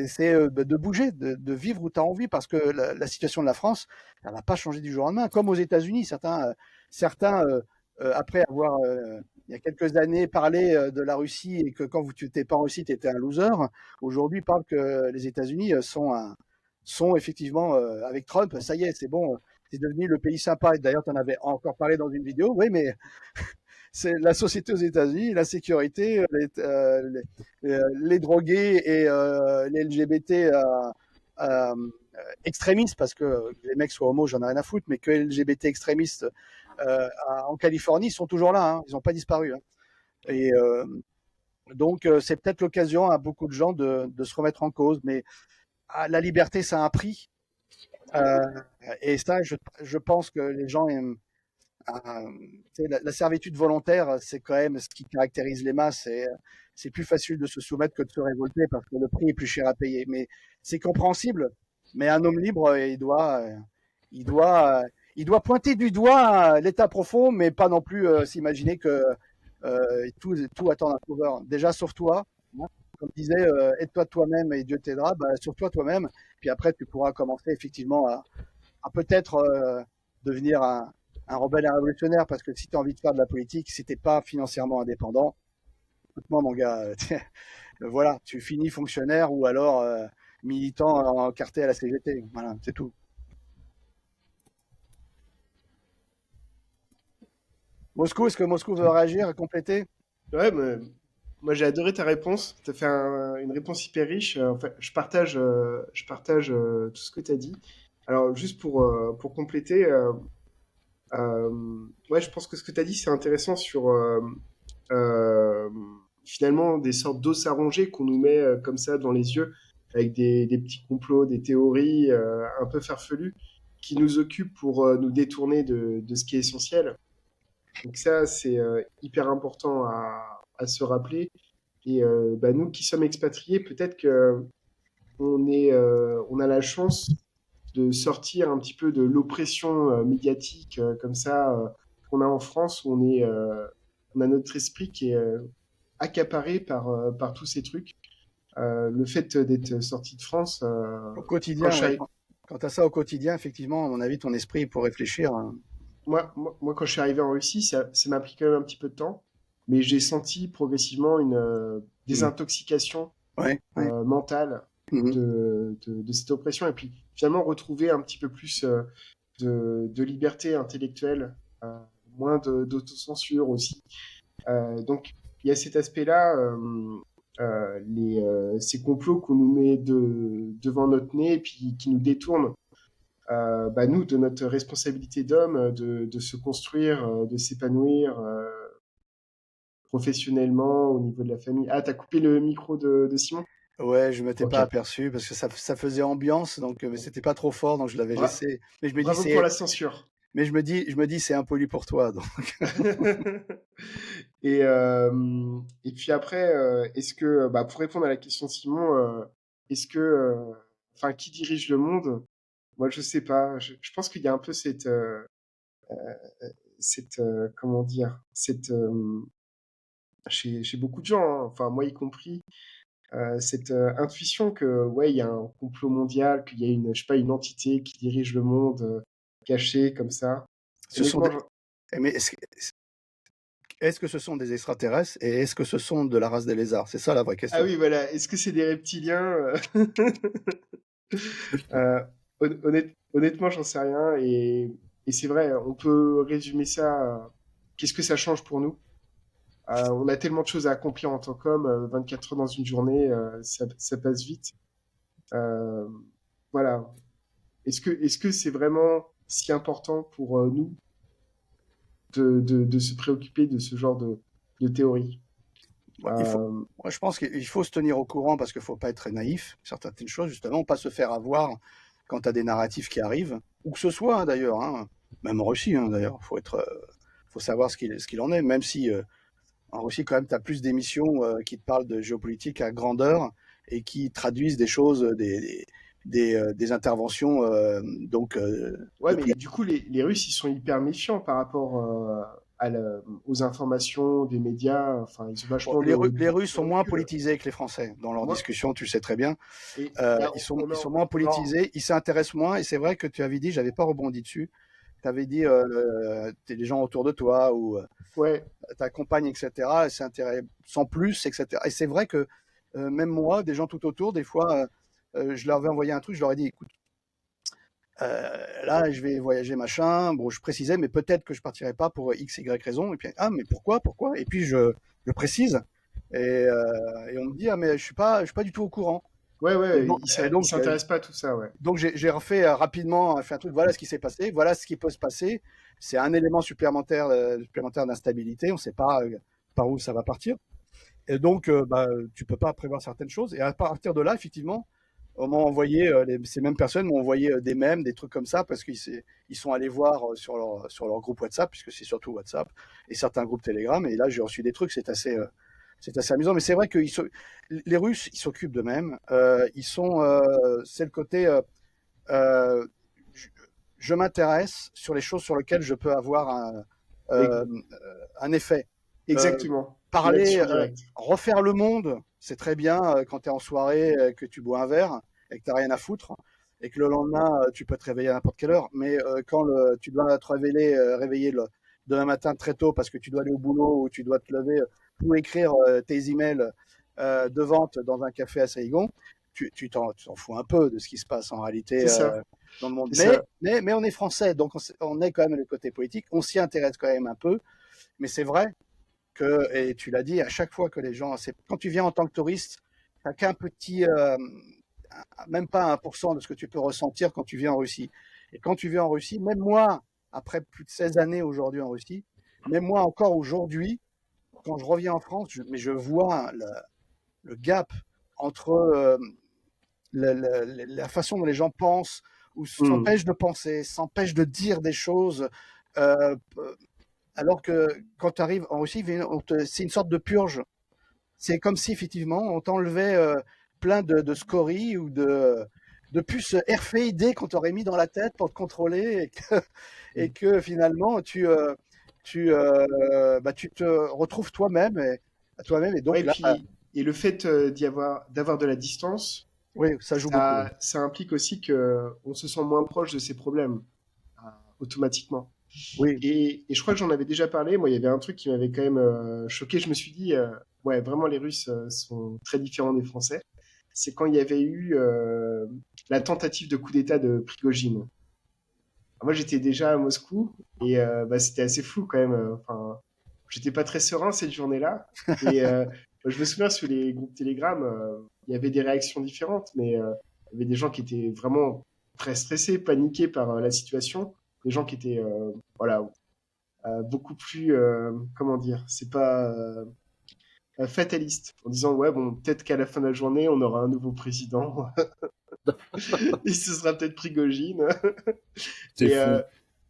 c'est de bouger, de vivre où tu as envie, parce que la situation de la France, elle n'a pas changé du jour au lendemain, comme aux États-Unis. Certains après avoir, il y a quelques années, parlé de la Russie et que quand tu n'étais pas en Russie, tu étais un loser, aujourd'hui parlent que les États-Unis sont effectivement, avec Trump, ça y est, c'est bon, c'est devenu le pays sympa. Et d'ailleurs, tu en avais encore parlé dans une vidéo. Oui, mais c'est la société aux États-Unis, la sécurité, les drogués et les LGBT extrémistes, parce que les mecs soient homo, j'en ai rien à foutre, mais que les LGBT extrémistes en Californie sont toujours là, hein, ils n'ont pas disparu. Hein. Et donc, c'est peut-être l'occasion à beaucoup de gens de se remettre en cause, mais la liberté, ça a un prix. Et ça, je pense que les gens aiment. La servitude volontaire, c'est quand même ce qui caractérise les masses. C'est plus facile de se soumettre que de se révolter parce que le prix est plus cher à payer. Mais c'est compréhensible. Mais un homme libre, il doit, il doit pointer du doigt l'état profond, mais pas non plus s'imaginer que tout attend un sauveur. Déjà, sauve-toi. Hein. Comme disait, aide-toi de toi-même et Dieu t'aidera. Bah, sauve-toi toi-même. Puis après, tu pourras commencer effectivement à peut-être devenir un rebelle et un révolutionnaire, parce que si tu as envie de faire de la politique, si t'es pas financièrement indépendant, écoute-moi mon gars, voilà, tu finis fonctionnaire ou alors militant encarté à la CGT. Voilà, c'est tout. Moscou, est-ce que Moscou veut réagir, compléter? Ouais, mais moi j'ai adoré ta réponse. Tu as fait une réponse hyper riche. En fait, je partage tout ce que tu as dit. Alors, juste pour compléter, ouais, je pense que ce que tu as dit, c'est intéressant sur euh, finalement des sortes d'os à ronger qu'on nous met comme ça dans les yeux, avec des petits complots, des théories un peu farfelues qui nous occupent pour nous détourner de ce qui est essentiel. Donc ça, c'est hyper important à se rappeler. Et bah, nous qui sommes expatriés, peut-être que on a la chance de sortir un petit peu de l'oppression médiatique comme ça qu'on a en France, où on a notre esprit qui est accaparé par tous ces trucs. Le fait d'être sorti de France, Au quand quotidien, je suis ouais. arri- Quand tu as ça au quotidien, effectivement, à mon avis, ton esprit pour réfléchir. quand je suis arrivé en Russie, ça m'a pris quand même un petit peu de temps, mais j'ai senti progressivement une Mm. désintoxication Ouais, ouais. mentale Mhm. de cette oppression, et puis finalement retrouver un petit peu plus de liberté intellectuelle, euh, moins d'autocensure aussi. Donc il y a cet aspect-là, ces complots qu'on nous met devant notre nez et puis qui nous détournent, nous, de notre responsabilité d'homme, de se construire, de s'épanouir professionnellement au niveau de la famille. Ah, t'as coupé le micro de Simon? Ouais, je m'étais Ok. pas aperçu parce que ça faisait ambiance, donc mais c'était pas trop fort, donc je l'avais Bra- laissé. Mais je me dis Bravo pour c'est, la censure. mais je me dis c'est impoli pour toi. Donc. Et puis après, est-ce que, pour répondre à la question de Simon, est-ce que, enfin, qui dirige le monde? Moi, je sais pas. Je pense qu'il y a un peu comment dire, chez beaucoup de gens, hein, enfin moi y compris, cette intuition que ouais, il y a un complot mondial, qu'il y a je sais pas, une entité qui dirige le monde cachée comme ça. Ce sont Honnêtement, des... Mais est-ce que ce sont des extraterrestres et est-ce que ce sont de la race des lézards? C'est ça la vraie ah question. oui, voilà. Est-ce que c'est des reptiliens? Euh, honnêtement, j'en sais rien. Et c'est vrai, on peut résumer ça. Qu'est-ce que ça change pour nous? On a tellement de choses à accomplir en tant qu'homme. 24 heures dans une journée, ça passe vite. Euh, voilà. Est-ce que c'est vraiment si important pour nous de se préoccuper de ce genre de théorie? Moi, Euh, moi, je pense qu'il faut se tenir au courant parce qu'il ne faut pas être très naïf, certaines choses, justement, pas se faire avoir quand tu as des narratifs qui arrivent, où que ce soit hein, d'ailleurs, hein, même en Russie hein, d'ailleurs, faut savoir ce qu'il en est, même si en Russie quand même tu as plus d'émissions qui te parlent de géopolitique à grandeur et qui traduisent des choses, des interventions ouais, de mais du coup, les Russes, ils sont hyper méfiants par rapport aux informations des médias. Enfin, ils ont Bon, vachement Les Russes de sont moins recul. politisés que les Français dans leurs Moi, discussions, tu le sais très bien. et Ils sont moins politisés, ils s'intéressent moins, et c'est vrai que tu avais dit, j'avais pas rebondi dessus, tu avais dit les gens autour de toi ou ouais, ta compagne, etc., s'intéressent sans plus, etc. Et c'est vrai que même moi, des gens tout autour, des fois, je leur avais envoyé un truc, je leur ai dit, écoute, là, je vais voyager, machin, bon, je précisais, mais peut-être que je partirai pas pour X, Y raison, et puis, ah, mais pourquoi? Et puis, je précise, et on me dit, ah, mais je suis pas du tout au courant. ouais, Et ouais, donc, et ils donc, s'intéressent pas à tout ça, ouais. donc j'ai refait rapidement, fait un truc, voilà ce qui s'est passé, voilà ce qui peut se passer. C'est un élément supplémentaire d'instabilité, on ne sait pas par où ça va partir. Et donc, tu peux pas prévoir certaines choses. Et à partir de là, effectivement, on m'a envoyé, ces mêmes personnes m'ont envoyé des mèmes, des trucs comme ça, parce ils sont allés voir sur leur groupe WhatsApp, puisque c'est surtout WhatsApp, et certains groupes Telegram. Et là, j'ai reçu des trucs, c'est assez amusant. Mais c'est vrai que les Russes, ils s'occupent d'eux-mêmes. C'est le côté, euh, je, je m'intéresse sur les choses sur lesquelles je peux avoir Et- euh, un effet. Euh, Exactement. Parler, Réaction directe. refaire le monde, c'est très bien quand tu es en soirée, que tu bois un verre et que tu n'as rien à foutre et que le lendemain, tu peux te réveiller à n'importe quelle heure. Mais quand tu dois te réveiller demain matin très tôt parce que tu dois aller au boulot ou tu dois te lever pour écrire tes emails de vente dans un café à Saigon, tu t'en fous un peu de ce qui se passe en réalité C'est ça. dans le monde. C'est ça. Mais on est français, donc on est quand même le côté politique, on s'y intéresse quand même un peu. Mais c'est vrai et tu l'as dit, à chaque fois que les gens, quand tu viens en tant que touriste, tu n'as qu'un petit, même pas 1% de ce que tu peux ressentir quand tu viens en Russie. Et quand tu viens en Russie, même moi, après plus de 16 années aujourd'hui en Russie, même moi encore aujourd'hui, quand je reviens en France, mais je vois le gap entre la façon dont les gens pensent ou Hmm. s'empêchent de penser, s'empêchent de dire des choses. Euh, alors que quand tu arrives en Russie, c'est une sorte de purge. C'est comme si effectivement on t'enlevait plein de scories ou de puces RFID qu'on t'aurait mis dans la tête pour te contrôler et que finalement tu te retrouves toi-même et Ouais, donc et là puis, et le fait d'avoir de la distance, Oui, ça joue beaucoup. Oui. ça implique aussi que on se sent moins proche de ses problèmes automatiquement. Oui. Et je crois que j'en avais déjà parlé. Moi, il y avait un truc qui m'avait quand même choqué. Je me suis dit, ouais, vraiment, les Russes sont très différents des Français. C'est quand il y avait eu la tentative de coup d'État de Prigojine. Alors, moi, j'étais déjà à Moscou et bah, c'était assez flou quand même. Enfin, j'étais pas très serein cette journée-là. Et je me souviens sur les groupes Telegram, il y avait des réactions différentes, mais il y avait des gens qui étaient vraiment très stressés, paniqués par la situation, des gens qui étaient voilà beaucoup plus comment dire, c'est pas fataliste en disant ouais bon peut-être qu'à la fin de la journée on aura un nouveau président et ce sera peut-être Prigojine C'est et, fou. euh,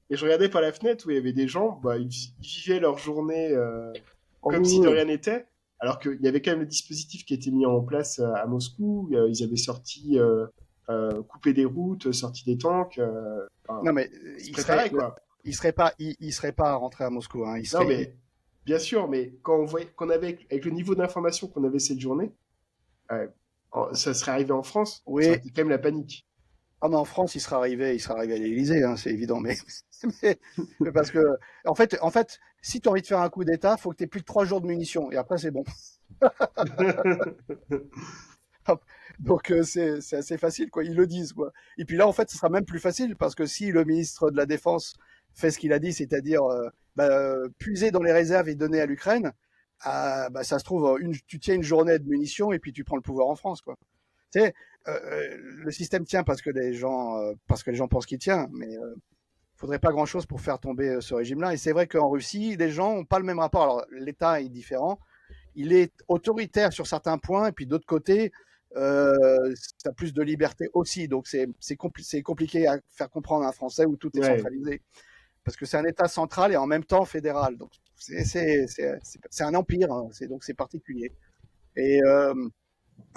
et je regardais par la fenêtre où il y avait des gens, bah, ils vivaient leur journée Oh, comme oui, si de oui. rien n'était, alors qu'il y avait quand même le dispositif qui était mis en place à Moscou. Ils avaient sorti coupé des routes, sorti des tanks, enfin, Non, mais ils se préparaient quoi. il serait pas rentré à Moscou. Hein. Non mais bien sûr, mais quand on voyait qu'on avait avec le niveau d'information qu'on avait cette journée, euh, ça serait arrivé en France, ça aurait Oui. été quand même la panique. Ah, mais en France, il serait arrivé à l'Élysée, hein, c'est évident. Mais, mais parce que, en fait, si tu as envie de faire un coup d'État, faut que tu aies plus de 3 jours de munitions. Et après, c'est bon. Donc, c'est assez facile, quoi. Ils le disent, quoi. Et puis là, en fait, ce sera même plus facile parce que si le ministre de la Défense fait ce qu'il a dit, c'est-à-dire puiser dans les réserves et donner à l'Ukraine, bah, ça se trouve, tu tiens une journée de munitions et puis tu prends le pouvoir en France, quoi. Tu sais, le système tient parce que les gens pensent qu'il tient, mais faudrait pas grand-chose pour faire tomber ce régime-là. Et c'est vrai qu'en Russie, les gens n'ont pas le même rapport. Alors, l'État est différent. Il est autoritaire sur certains points, et puis d'autre côté, ça a plus de liberté aussi. Donc, c'est compliqué à faire comprendre à un Français où tout est Ouais. centralisé. Parce que c'est un État central et en même temps fédéral. Donc, c'est un empire. Hein. Donc, c'est particulier. Et,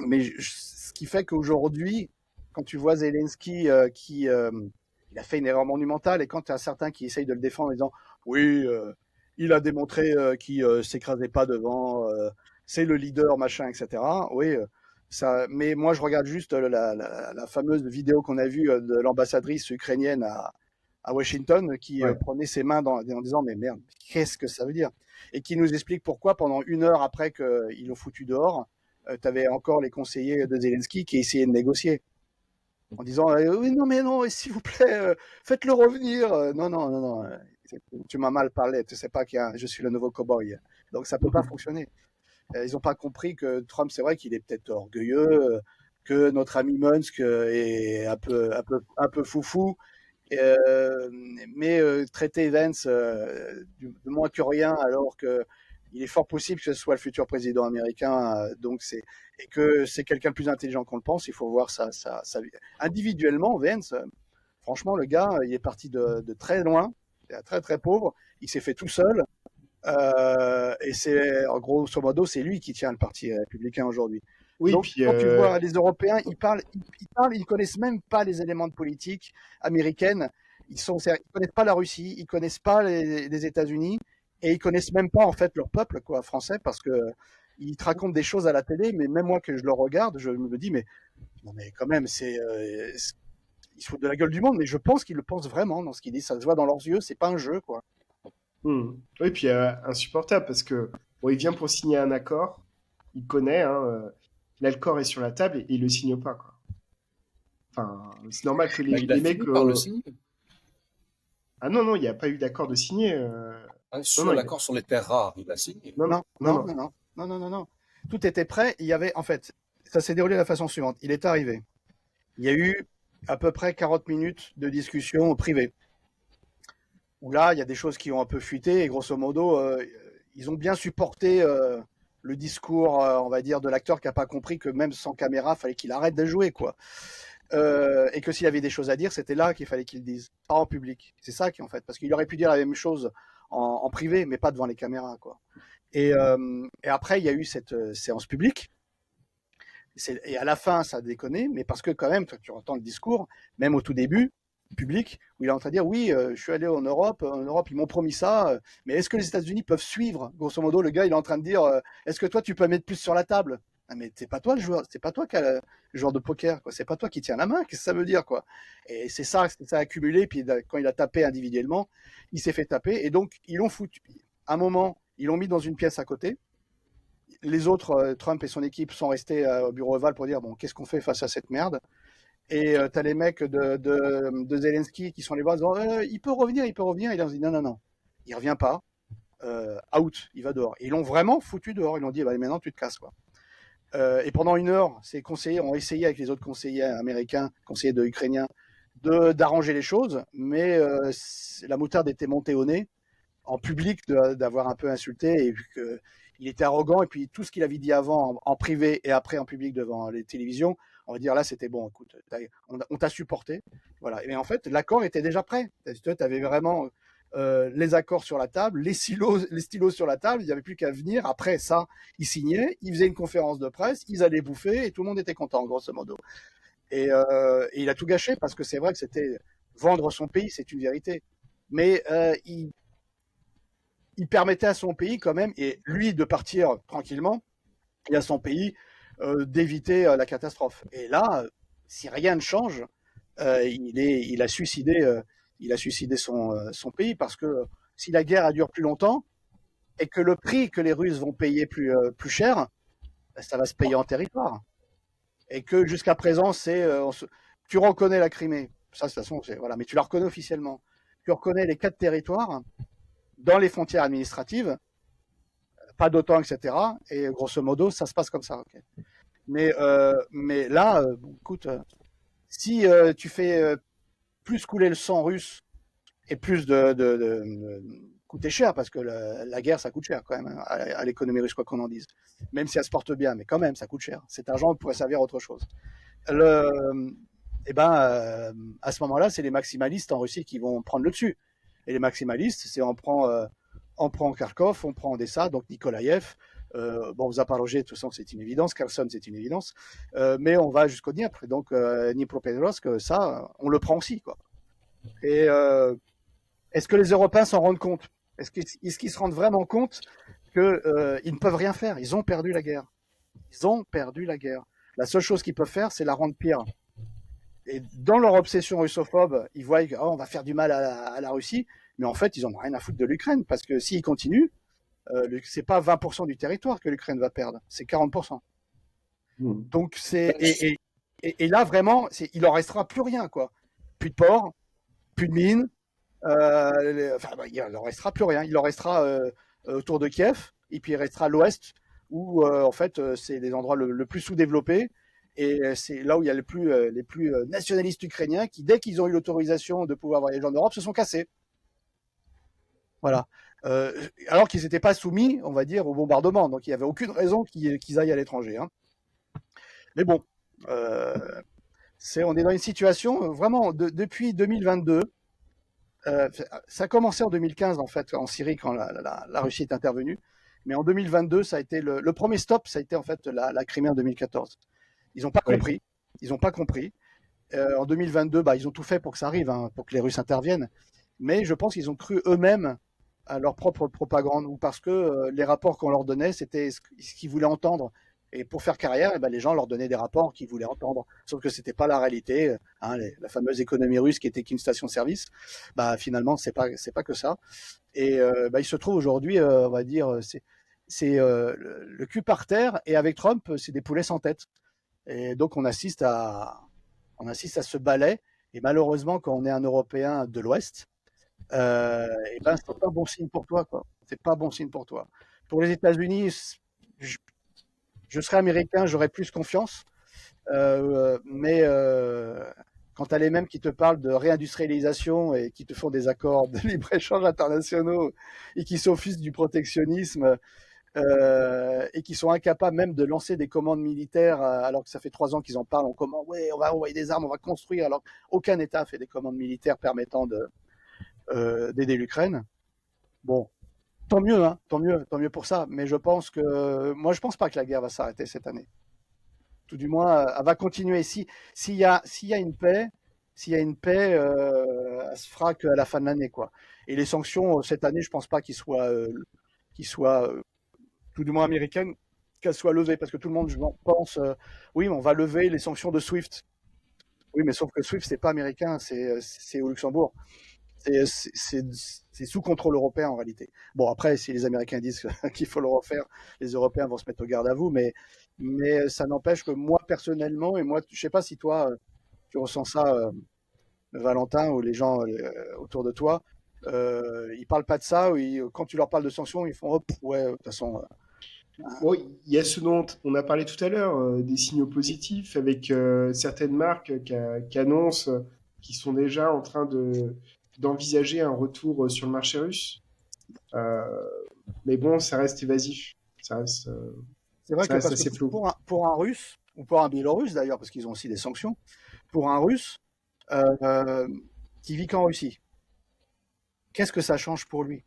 mais ce qui fait qu'aujourd'hui, quand tu vois Zelensky il a fait une erreur monumentale, et quand tu as certains qui essayent de le défendre en disant oui, il a démontré qu'il s'écrasait pas devant, c'est le leader, machin, etc. Oui, ça. Mais moi, je regarde juste la fameuse vidéo qu'on a vue de l'ambassadrice ukrainienne à Washington qui Ouais. prenait ses mains en disant mais merde, qu'est-ce que ça veut dire? Et qui nous explique pourquoi pendant 1 heure après qu'ils l'ont foutu dehors, tu avais encore les conseillers de Zelensky qui essayaient de négocier en disant oui, non, mais non, s'il vous plaît, faites-le revenir. Non, non, non, non, tu m'as mal parlé, tu sais pas que je suis le nouveau cow-boy. Donc ça peut pas fonctionner. Ils n'ont pas compris que Trump, c'est vrai qu'il est peut-être orgueilleux, que notre ami Musk est un peu foufou, euh, mais traiter Vance de moins que rien, alors que il est fort possible que ce soit le futur président américain, et que c'est quelqu'un de plus intelligent qu'on le pense. Il faut voir ça. Individuellement, Vance, franchement, le gars, il est parti de très loin, très très pauvre. Il s'est fait tout seul, et c'est en grosso modo, c'est lui qui tient le parti républicain aujourd'hui. Oui, Donc, puis quand tu vois les Européens, ils connaissent même pas les éléments de politique américaine. Ils connaissent pas la Russie, ils connaissent pas les États-Unis, et ils connaissent même pas en fait leur peuple, quoi, français, parce que ils te racontent des choses à la télé, mais même moi que je le regarde, je me dis, mais non, mais quand même, ils se foutent de la gueule du monde, mais je pense qu'ils le pensent vraiment dans ce qu'ils disent. Ça se voit dans leurs yeux, c'est pas un jeu, quoi. oui, puis insupportable parce que bon, il vient pour signer un accord, il connaît, hein, là le corps est sur la table et il le signe pas, quoi. Enfin, c'est normal que Bah, il a les fini mecs. par le signer. Ah non, non, il n'y a pas eu d'accord de signer. Hein, Non, sur non, l'accord sur les terres rares, il a signé. non, Non, non, non, non. non, non, non, non, non, non. Tout était prêt. Il y avait, en fait, ça s'est déroulé de la façon suivante. Il est arrivé. Il y a eu à peu près 40 minutes de discussion privée. Où là, il y a des choses qui ont un peu fuité et grosso modo, ils ont bien supporté le discours, on va dire, de l'acteur qui n'a pas compris que même sans caméra, fallait qu'il arrête de jouer, quoi. Et que s'il avait des choses à dire, c'était là qu'il fallait qu'il le dise, pas en public. C'est ça qui en fait, parce qu'il aurait pu dire la même chose en privé, mais pas devant les caméras, quoi. Et après, il y a eu cette séance publique. Et à la fin, ça a déconné, mais parce que quand même, toi, tu entends le discours, même au tout début, public, où il est en train de dire oui, je suis allé en Europe, ils m'ont promis ça, mais est-ce que les États-Unis peuvent suivre? Grosso modo, le gars, il est en train de dire est-ce que toi, tu peux mettre plus sur la table? Ah, mais c'est pas toi le joueur, c'est pas toi qui a le joueur de poker, quoi. C'est pas toi qui tiens la main. Qu'est-ce que ça veut dire, quoi? Et c'est ça a accumulé. Puis quand il a tapé individuellement, il s'est fait taper. Et donc, ils l'ont foutu. À un moment, ils l'ont mis dans une pièce à côté. Les autres, Trump et son équipe, sont restés au bureau Oval pour dire, bon, qu'est-ce qu'on fait face à cette merde? Et t'as les mecs de Zelensky qui sont allés voir, disant, il peut revenir, il peut revenir. Et là, on se dit, non, non, non, il revient pas. Out, il va dehors. Et ils l'ont vraiment foutu dehors. Ils l'ont dit, bah, maintenant, tu te casses, quoi. Et pendant une heure, ces conseillers ont essayé avec les autres conseillers américains, conseillers ukrainiens, d'arranger les choses, mais la moutarde était montée au nez en public d'avoir un peu insulté et vu qu'il était arrogant et puis tout ce qu'il avait dit avant en privé et après en public devant les télévisions, on va dire là c'était bon, écoute, on t'a supporté, voilà. Mais en fait l'accord était déjà prêt. Tu avais vraiment les accords sur la table, les stylos sur la table, il n'y avait plus qu'à venir. Après ça, ils signaient, ils faisaient une conférence de presse, ils allaient bouffer et tout le monde était content grosso modo. Et il a tout gâché parce que c'est vrai que c'était vendre son pays, c'est une vérité. Mais il permettait à son pays quand même, et lui de partir tranquillement, et à son pays d'éviter la catastrophe. Et là, si rien ne change, il a suicidé son pays parce que si la guerre dure plus longtemps et que le prix que les Russes vont payer plus cher, ça va se payer en territoire. Et que jusqu'à présent, tu reconnais la Crimée, ça de toute façon, voilà, mais tu la reconnais officiellement. Tu reconnais les 4 territoires dans les frontières administratives, pas d'OTAN, etc. Et grosso modo, ça se passe comme ça. Okay. Mais là, écoute, si tu fais plus couler le sang russe et plus de coûter cher, parce que la guerre, ça coûte cher quand même à l'économie russe, quoi qu'on en dise. Même si elle se porte bien, mais quand même, ça coûte cher. Cet argent pourrait servir à autre chose. Et ben, à ce moment-là, c'est les maximalistes en Russie qui vont prendre le dessus. Et les maximalistes, c'est on prend Kharkov, on prend Odessa, donc Nikolaïev. Bon, Zaporozhye, de toute façon, c'est une évidence. Kherson, c'est une évidence. Mais on va jusqu'au Dniepr. Donc, Dnipropetrovsk, ça, on le prend aussi, quoi. Et est-ce que les Européens s'en rendent compte? Est-ce qu'ils se rendent vraiment compte qu'ils ne peuvent rien faire? Ils ont perdu la guerre. Ils ont perdu la guerre. La seule chose qu'ils peuvent faire, c'est la rendre pire. Et dans leur obsession russophobe, ils voient qu'on va faire du mal à la Russie, mais en fait, ils n'en ont rien à foutre de l'Ukraine, parce que s'ils continuent, c'est pas 20% du territoire que l'Ukraine va perdre, c'est 40%. Donc et là vraiment, il leur restera plus rien, quoi. Plus de ports, plus de mines, il leur restera plus rien. Il leur restera autour de Kiev, et puis il restera l'ouest, où en fait c'est les endroits le plus sous-développés. Et c'est là où il y a les plus nationalistes ukrainiens qui, dès qu'ils ont eu l'autorisation de pouvoir voyager en Europe, se sont cassés. Voilà. Alors qu'ils n'étaient pas soumis, on va dire, au bombardement. Donc il n'y avait aucune raison qu'ils aillent à l'étranger. Hein. Mais bon, on est dans une situation vraiment depuis 2022. Ça a commencé en 2015 en fait en Syrie quand la Russie est intervenue. Mais en 2022, ça a été le premier stop, ça a été en fait la Crimée en 2014. Ils n'ont pas compris. Ils n'ont pas compris. En 2022, ils ont tout fait pour que ça arrive, hein, pour que les Russes interviennent. Mais je pense qu'ils ont cru eux-mêmes à leur propre propagande, ou parce que les rapports qu'on leur donnait, c'était ce qu'ils voulaient entendre. Et pour faire carrière, les gens leur donnaient des rapports qu'ils voulaient entendre. Sauf que c'était pas la réalité. Hein, la fameuse économie russe qui était qu'une station-service, finalement, c'est pas que ça. Et il se trouve aujourd'hui, on va dire, c'est le cul par terre. Et avec Trump, c'est des poulets sans tête. Et donc on assiste à ce balai. Et malheureusement, quand on est un Européen de l'Ouest, c'est pas bon signe pour toi, quoi. C'est pas bon signe pour toi. Pour les États-Unis, je serais américain, j'aurais plus confiance. Mais quand tu as les mêmes qui te parlent de réindustrialisation et qui te font des accords de libre-échange internationaux et qui s'offusent du protectionnisme, et qui sont incapables même de lancer des commandes militaires alors que ça fait 3 ans qu'ils en parlent en commande. Ouais, on va envoyer des armes, on va construire. Alors aucun État fait des commandes militaires permettant d'aider l'Ukraine. Bon, tant mieux, hein, tant mieux pour ça. Mais je pense pas que la guerre va s'arrêter cette année. Tout du moins, elle va continuer. S'il y a une paix, elle se fera qu'à la fin de l'année, quoi. Et les sanctions cette année, je pense pas qu'ils soient tout du moins américaines, qu'elle soit levée, parce que tout le monde pense, oui, mais on va lever les sanctions de SWIFT. Oui, mais sauf que SWIFT, c'est pas américain, c'est au Luxembourg. C'est sous contrôle européen en réalité. Bon, après, si les Américains disent qu'il faut le refaire, les Européens vont se mettre au garde à vous, mais ça n'empêche que moi, personnellement, et moi, je sais pas si toi, tu ressens ça, Valentin, ou les gens autour de toi, ils parlent pas de ça, ou quand tu leur parles de sanctions, ils font, hop, ouais, de toute façon, Bon, il y a ce dont on a parlé tout à l'heure, des signaux positifs avec certaines marques qui annoncent qui sont déjà en train d'envisager un retour sur le marché russe. Euh, mais bon, ça reste évasif. Ça reste, euh, c'est vrai ça que reste parce que assez flou. pour un Russe, ou pour un Biélorusse d'ailleurs, parce qu'ils ont aussi des sanctions, pour un Russe euh, qui vit qu'en Russie, qu'est-ce que ça change pour lui?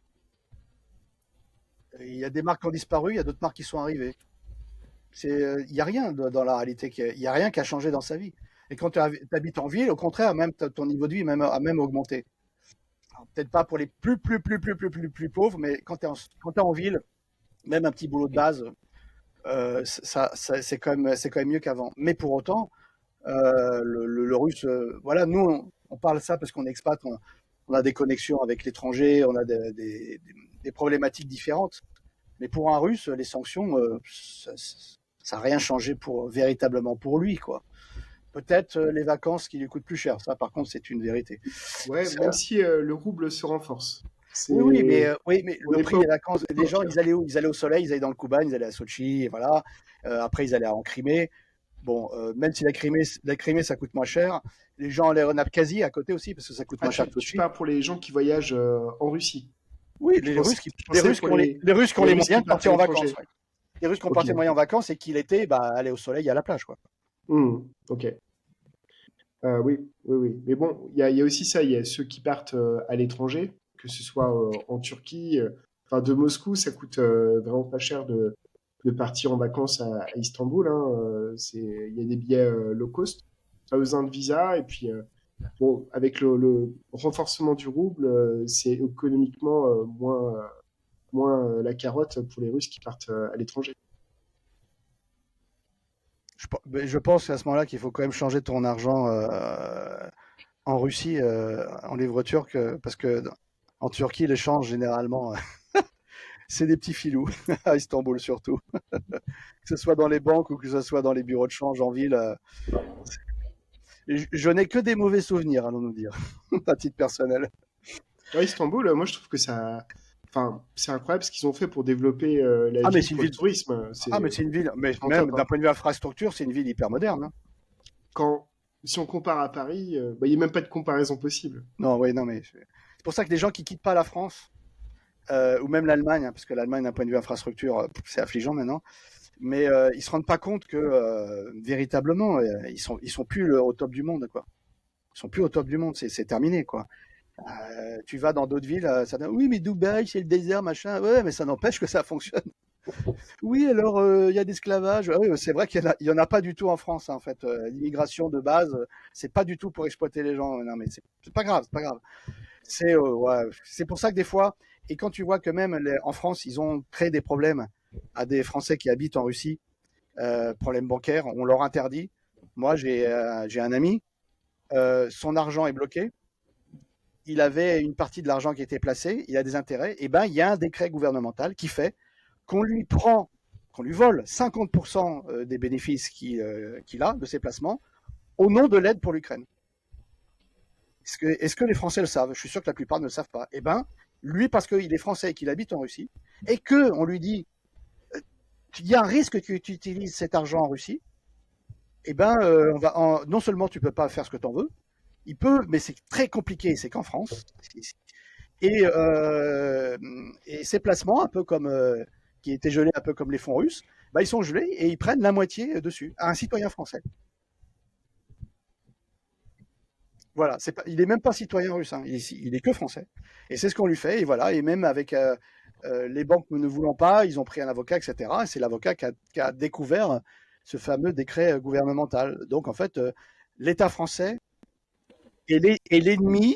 Il y a des marques qui ont disparu, il y a d'autres marques qui sont arrivées. Il n'y a rien dans la réalité, il n'y a rien qui a changé dans sa vie. Et quand tu habites en ville, au contraire, même ton niveau de vie a même augmenté. Peut-être pas pour les plus pauvres, mais quand tu es en ville, même un petit boulot de base, c'est quand même mieux qu'avant. Mais pour autant, le russe, voilà, nous, on parle ça parce qu'on est expat, on a des connexions avec l'étranger, on a des problématiques différentes. Mais pour un russe, les sanctions, ça n'a rien changé véritablement pour lui, quoi. Peut-être les vacances qui lui coûtent plus cher. Ça, par contre, c'est une vérité. Ouais, C'est, même si le rouble se renforce. oui, mais On le n'est prix pas des vacances, les au gens, pire. ils allaient où? Ils allaient au soleil, ils allaient dans le Kuban, ils allaient à Sochi, et voilà. Après, ils allaient en Crimée. Bon, même si la Crimée, ça coûte moins cher, les gens allaient en Abkhazie à côté aussi, parce que ça coûte Ah, moins cher que tu Sochi. parles pour les gens qui voyagent en Russie. Oui, Je pensais pour les Russes qui ont les les Russes qui moyens de partent à partir en vacances. l'étranger. Ouais. Les Russes qui ont Ok. parti en moyen en vacances et qui l'été, bah, allaient au soleil et à la plage, quoi. Ok. Oui, oui, oui. Mais bon, il y a aussi ça. Il y a ceux qui partent à l'étranger, que ce soit en Turquie. Enfin, de Moscou, ça coûte vraiment pas cher de partir en vacances à Istanbul. Hein. Il y a des billets low cost, pas besoin de visa. Et puis, bon, avec le renforcement du rouble, c'est économiquement moins la carotte pour les Russes qui partent à l'étranger. Je pense à ce moment-là qu'il faut quand même changer ton argent en Russie, en livre turc, parce que en Turquie, l'échange, généralement, c'est des petits filous, à Istanbul surtout. Que ce soit dans les banques ou que ce soit dans les bureaux de change en ville. Je n'ai que des mauvais souvenirs, allons-nous dire, à titre personnel. À Istanbul, moi, je trouve que ça. Enfin, c'est incroyable ce qu'ils ont fait pour développer la Ah, mais ville c'est une pour le ville. tourisme. Ah, mais c'est une ville. Mais C'est en même top. d'un Hein. point de vue infrastructure, c'est une ville hyper moderne. Hein. Quand, si on compare à Paris, bah, il n'y a même pas de comparaison possible. Non, oui, non, mais c'est pour ça que les gens qui quittent pas la France, ou même l'Allemagne, hein, parce que l'Allemagne, d'un point de vue infrastructure, c'est affligeant maintenant, mais ils se rendent pas compte que véritablement, ils sont plus au top du monde, quoi. Ils sont plus au top du monde, c'est terminé, quoi. Tu vas dans d'autres villes, oui, mais Dubaï, c'est le désert, machin. Ouais, mais ça n'empêche que ça fonctionne. Oui, alors il y a d'esclavage. Ah oui, c'est vrai qu'il y en a pas du tout en France, hein, en fait. L'immigration de base, c'est pas du tout pour exploiter les gens. Non, mais c'est pas grave, c'est pas grave. Ouais, c'est pour ça que des fois, et quand tu vois que même en France, ils ont créé des problèmes à des Français qui habitent en Russie, problèmes bancaires, on leur interdit. Moi, j'ai un ami, son argent est bloqué. Il avait une partie de l'argent qui était placé, il a des intérêts. Et ben, il y a un décret gouvernemental qui fait qu'on lui prend, qu'on lui vole 50% des bénéfices qu'il a de ses placements au nom de l'aide pour l'Ukraine. Est-ce que les Français le savent? Je suis sûr que la plupart ne le savent pas. Eh ben, lui, parce qu'il est français et qu'il habite en Russie, et qu'on lui dit, il y a un risque que tu utilises cet argent en Russie, eh ben, non seulement tu peux pas faire ce que tu en veux, il peut, mais c'est très compliqué, c'est qu'en France, et, euh, et ces placements, un peu comme qui étaient gelés un peu comme les fonds russes, bah, ils sont gelés et ils prennent la moitié dessus à un citoyen français. Voilà, il est même pas citoyen russe, hein, il est que français. Et c'est ce qu'on lui fait. Et voilà, et même avec les banques ne voulant pas, ils ont pris un avocat, etc. Et c'est l'avocat qui a découvert ce fameux décret gouvernemental. Donc en fait, l'État français est l'ennemi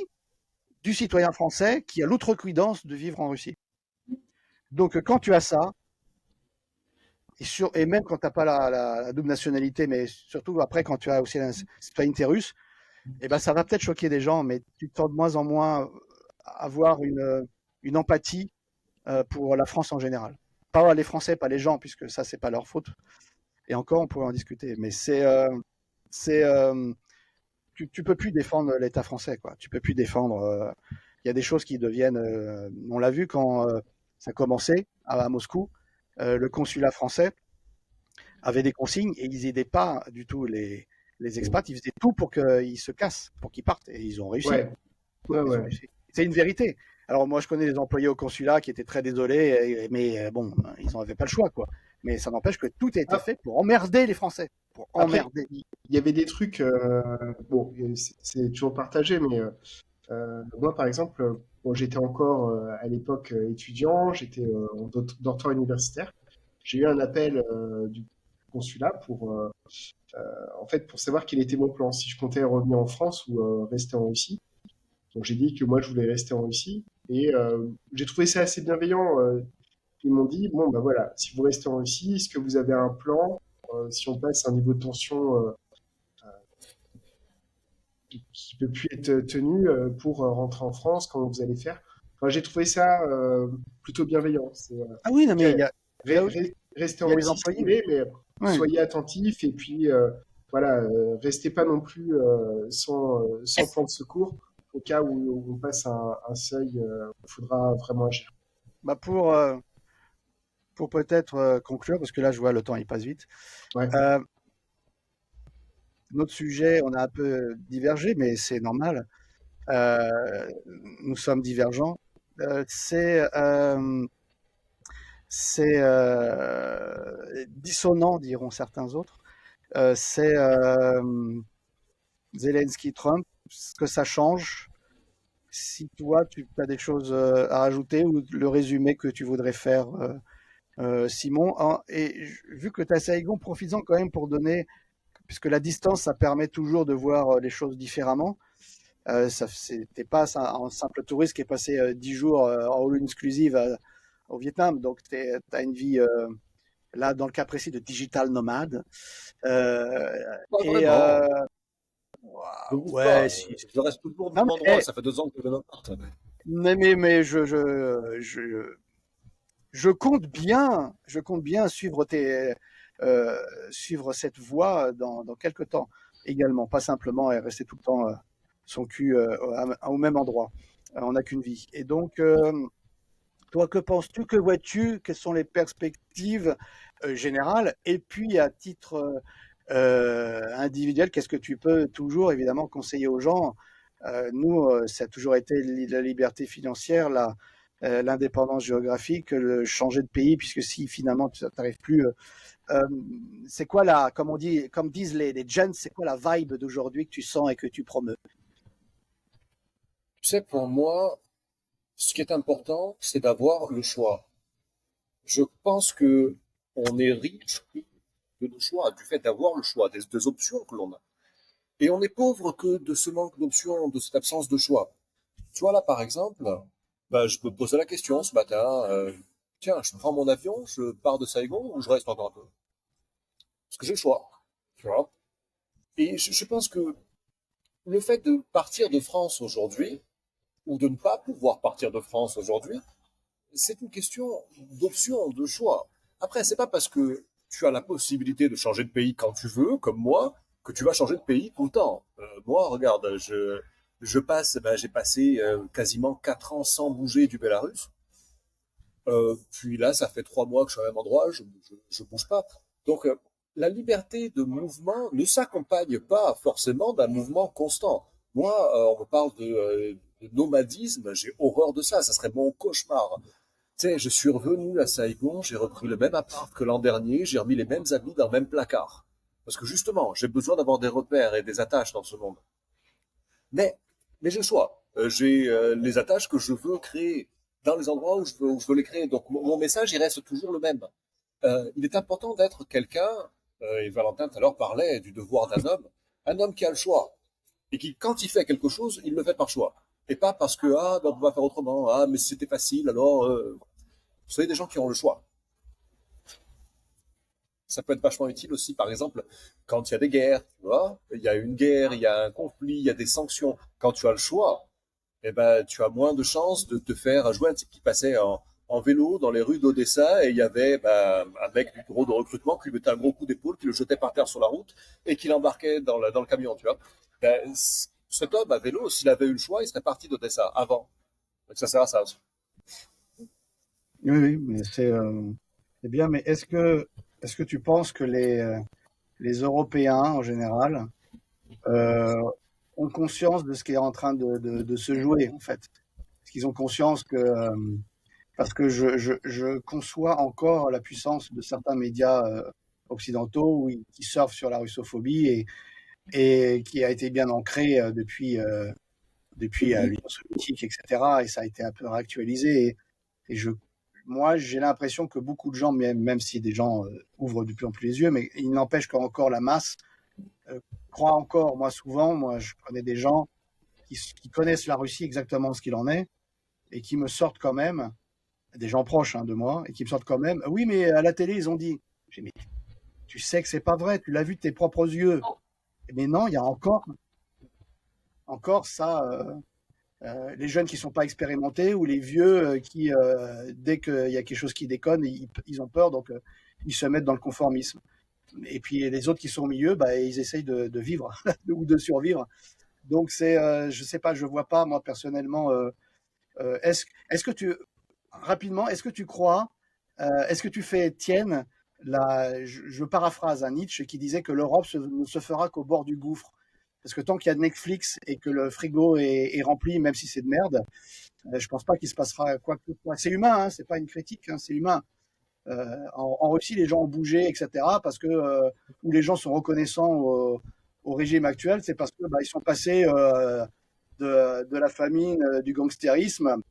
du citoyen français qui a l'outrecuidance de vivre en Russie. Donc quand tu as ça, et même quand tu n'as pas la double nationalité, mais surtout après quand tu as aussi la citoyenneté russe, eh ben, ça va peut-être choquer des gens, mais tu te sens de moins en moins avoir une empathie pour la France en général. Pas les Français, pas les gens, puisque ça, c'est pas leur faute. Et encore, on pourrait en discuter. Mais c'est, tu peux plus défendre l'État français, quoi. Tu peux plus défendre. Il y a des choses qui deviennent. On l'a vu quand ça commençait à Moscou. Le consulat français avait des consignes et ils aidaient pas du tout les expats. Ils faisaient tout pour qu'ils se cassent, pour qu'ils partent. Et ils ont réussi. Ouais, ouais, Ils ont ouais. réussi. C'est une vérité. Alors moi, je connais des employés au consulat qui étaient très désolés, mais bon, ils n'avaient pas le choix, quoi. Mais ça n'empêche que tout a été Ah, fait pour emmerder les Français, pour après, emmerder. il y avait des trucs, bon, c'est toujours partagé, mais moi, par exemple, bon, j'étais encore à l'époque étudiant, j'étais en dortoir universitaire. J'ai eu un appel du consulat en fait, pour savoir quel était mon plan, si je comptais revenir en France ou rester en Russie. Donc j'ai dit que moi, je voulais rester en Russie. Et j'ai trouvé ça assez bienveillant. Ils m'ont dit, bon, bah voilà, si vous restez en Russie, est-ce que vous avez un plan si on passe à un niveau de tension qui peut plus être tenu pour rentrer en France, comment vous allez faire? Enfin, j'ai trouvé ça plutôt bienveillant. C'est, Ah oui, non, ok, mais il y a, restez il en y a des Russie si vous employés. voulez, mais Ouais. soyez attentifs et puis voilà, restez pas non plus sans plan de secours au cas où on passe un seuil où il faudra vraiment agir. Bah pour peut-être conclure, parce que là, je vois le temps, il passe vite. Ouais. Euh, Notre sujet, on a un peu divergé, mais c'est normal. Euh, nous sommes divergents. Euh, c'est euh, c'est dissonant, diront certains autres. C'est Zelensky-Trump, ce que ça change. Si toi, tu as des choses à rajouter ou le résumé que tu voudrais faire, Simon. Et vu que tu as Saigon, profites-en quand même pour donner, puisque la distance, ça permet toujours de voir les choses différemment. T'es pas un simple touriste qui est passé 10 jours en all inclusive au Vietnam, donc tu as une vie, là, dans le cas précis, de digital nomade. Euh, Pas et vraiment. Je ne bouge ouais, pas. si. Je reste toujours au Non, même endroit. mais, Ça fait 2 ans que je ne parte. mais je je compte bien euh, suivre cette voie dans quelques temps également, pas simplement rester tout le temps son cul au même endroit. On n'a qu'une vie. Et donc, toi, que penses-tu, que vois-tu, quelles sont les perspectives générales? Et puis, à titre individuel, qu'est-ce que tu peux toujours, évidemment, conseiller aux gens? Nous, ça a toujours été la liberté financière, l'indépendance géographique, le changer de pays, puisque si finalement tu n'arrives plus, euh, c'est quoi comme on dit, comme disent les gens, c'est quoi la vibe d'aujourd'hui que tu sens et que tu promeus? Tu sais, pour moi, ce qui est important, c'est d'avoir le choix. Je pense que on est riche de nos choix, du fait d'avoir le choix, des options que l'on a. Et on est pauvre que de ce manque d'options, de cette absence de choix. Tu vois, là, par exemple, bah, je me posais la question ce matin, tiens, je prends mon avion, je pars de Saigon ou je reste encore un peu? Parce que j'ai le choix, tu vois. Et je pense que le fait de partir de France aujourd'hui, ou de ne pas pouvoir partir de France aujourd'hui, c'est une question d'option, de choix. Après, c'est pas parce que tu as la possibilité de changer de pays quand tu veux, comme moi, que tu vas changer de pays tout le temps. Moi, regarde, ben, j'ai passé quasiment 4 ans sans bouger du Bélarus. Puis là, ça fait 3 mois que je suis au même endroit, je bouge pas. Donc, la liberté de mouvement ne s'accompagne pas forcément d'un mouvement constant. Moi, on me parle de nomadisme, j'ai horreur de ça, ça serait mon cauchemar. Tu sais, je suis revenu à Saigon, j'ai repris le même appart que l'an dernier, j'ai remis les mêmes habits dans le même placard. Parce que justement, j'ai besoin d'avoir des repères et des attaches dans ce monde. Mais, mais j'ai le choix. J'ai les attaches que je veux créer dans les endroits où je veux les créer. Donc mon message, il reste toujours le même. Il est important d'être quelqu'un, et Valentin tout à l'heure parlait du devoir d'un homme, un homme qui a le choix. Et qui, quand il fait quelque chose, il le fait par choix. Et pas parce que, ah, ben, on va faire autrement, ah, mais c'était facile, alors, vous savez, des gens qui ont le choix. Ça peut être vachement utile aussi, par exemple, quand il y a des guerres, tu vois. Il y a une guerre, il y a un conflit, il y a des sanctions. Quand tu as le choix, eh ben, tu as moins de chances de te faire jouer un type qui passait en vélo dans les rues d'Odessa et il y avait un mec du bureau de recrutement qui lui mettait un gros coup d'épaule, qui le jetait par terre sur la route et qui l'embarquait dans le camion, tu vois. Cet homme à vélo, s'il avait eu le choix, il serait parti d'Odessa avant. Donc ça sert à ça aussi. Oui, oui, mais c'est bien. Mais est-ce que tu penses que les Européens en général euh, ont conscience de ce qui est en train de se jouer en fait? Est-ce qu'ils ont conscience que parce que je conçois encore la puissance de certains médias occidentaux qui surfent sur la russophobie et qui a été bien ancrée depuis l'Union soviétique, etc. Et ça a été un peu réactualisé. Et moi, j'ai l'impression que beaucoup de gens, même si des gens ouvrent de plus en plus les yeux, mais il n'empêche qu'encore la masse croit encore. Moi, je connais des gens qui connaissent la Russie exactement ce qu'il en est et qui me sortent quand même, des gens proches de moi, et qui me sortent quand même, oui, mais à la télé, ils ont dit. J'ai dit, mais tu sais que c'est pas vrai, tu l'as vu de tes propres yeux. Mais non, il y a encore ça. Les jeunes qui ne sont pas expérimentés ou les vieux qui, dès qu'il y a quelque chose qui déconne, ils ont peur, donc ils se mettent dans le conformisme. Et puis les autres qui sont au milieu, bah, ils essayent de vivre ou de survivre. Donc je sais pas, je vois pas moi personnellement. Est-ce que tu rapidement, est-ce que tu crois, est-ce que tu fais tienne je paraphrase un Nietzsche qui disait que l'Europe ne se fera qu'au bord du gouffre. Parce que tant qu'il y a Netflix et que le frigo est rempli, même si c'est de merde, je pense pas qu'il se passera quoi que ce soit. C'est humain, hein, c'est pas une critique, hein, c'est humain. En Russie, les gens ont bougé, etc. Parce que où les gens sont reconnaissants au régime actuel, c'est parce que ils sont passés de la famine, du gangstérisme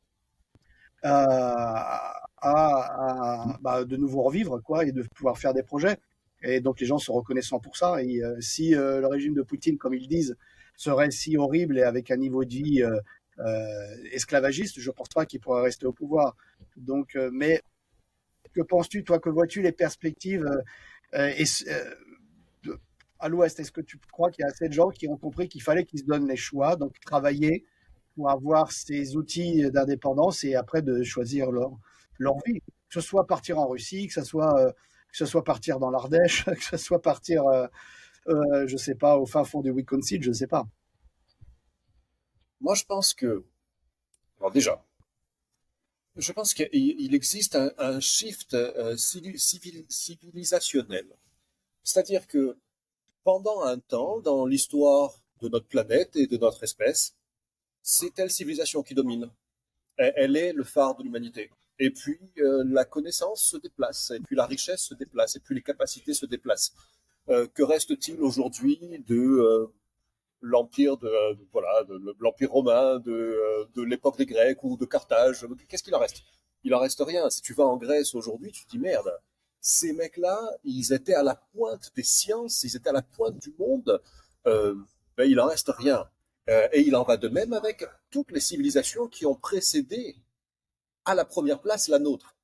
de nouveau revivre, quoi, et de pouvoir faire des projets. Et donc les gens sont reconnaissants pour ça. Et si le régime de Poutine, comme ils disent, serait si horrible et avec un niveau de vie esclavagiste, je ne pense pas qu'il pourrait rester au pouvoir. Donc, mais que penses-tu, toi, que vois-tu les perspectives à l'Ouest? Est-ce que tu crois qu'il y a assez de gens qui ont compris qu'il fallait qu'ils se donnent les choix, donc travailler pour avoir ces outils d'indépendance et après de choisir leur vie, que ce soit partir en Russie, que ce soit partir dans l'Ardèche, que ce soit partir, je sais pas, au fin fond du Wisconsin, je sais pas. Moi, je pense que, alors déjà, je pense qu'il existe un shift civilisationnel. C'est-à-dire que pendant un temps, dans l'histoire de notre planète et de notre espèce, c'est telle civilisation qui domine. Elle est le phare de l'humanité. Et puis la connaissance se déplace, et puis la richesse se déplace, et puis les capacités se déplacent. Que reste-t-il aujourd'hui de l'empire de l'empire romain, de l'époque des Grecs ou de Carthage? Qu'est-ce qu'il en reste? Il en reste rien. Si tu vas en Grèce aujourd'hui, tu te dis merde. Ces mecs-là, ils étaient à la pointe des sciences, ils étaient à la pointe du monde. Euh, il en reste rien. Et il en va de même avec toutes les civilisations qui ont précédé à la première place la nôtre.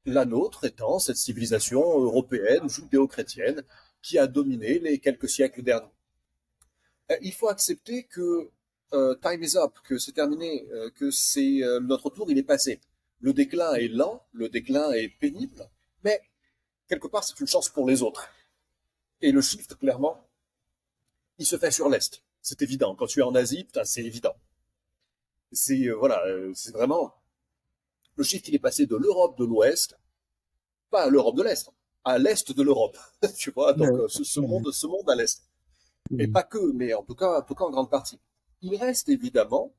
La nôtre étant cette civilisation européenne, judéo-chrétienne, qui a dominé les quelques siècles derniers. Il faut accepter que time is up, que c'est terminé, que c'est notre tour, il est passé. Le déclin est lent, le déclin est pénible, mais quelque part c'est une chance pour les autres. Et le shift, clairement, il se fait sur l'Est. C'est évident. Quand tu es en Asie, putain, c'est évident. C'est vraiment le shift, il est passé de l'Europe de l'Ouest, pas à l'Europe de l'Est, à l'Est de l'Europe. Tu vois, donc Ouais. ce monde à l'Est. Et pas que, mais en tout cas en grande partie. Il reste évidemment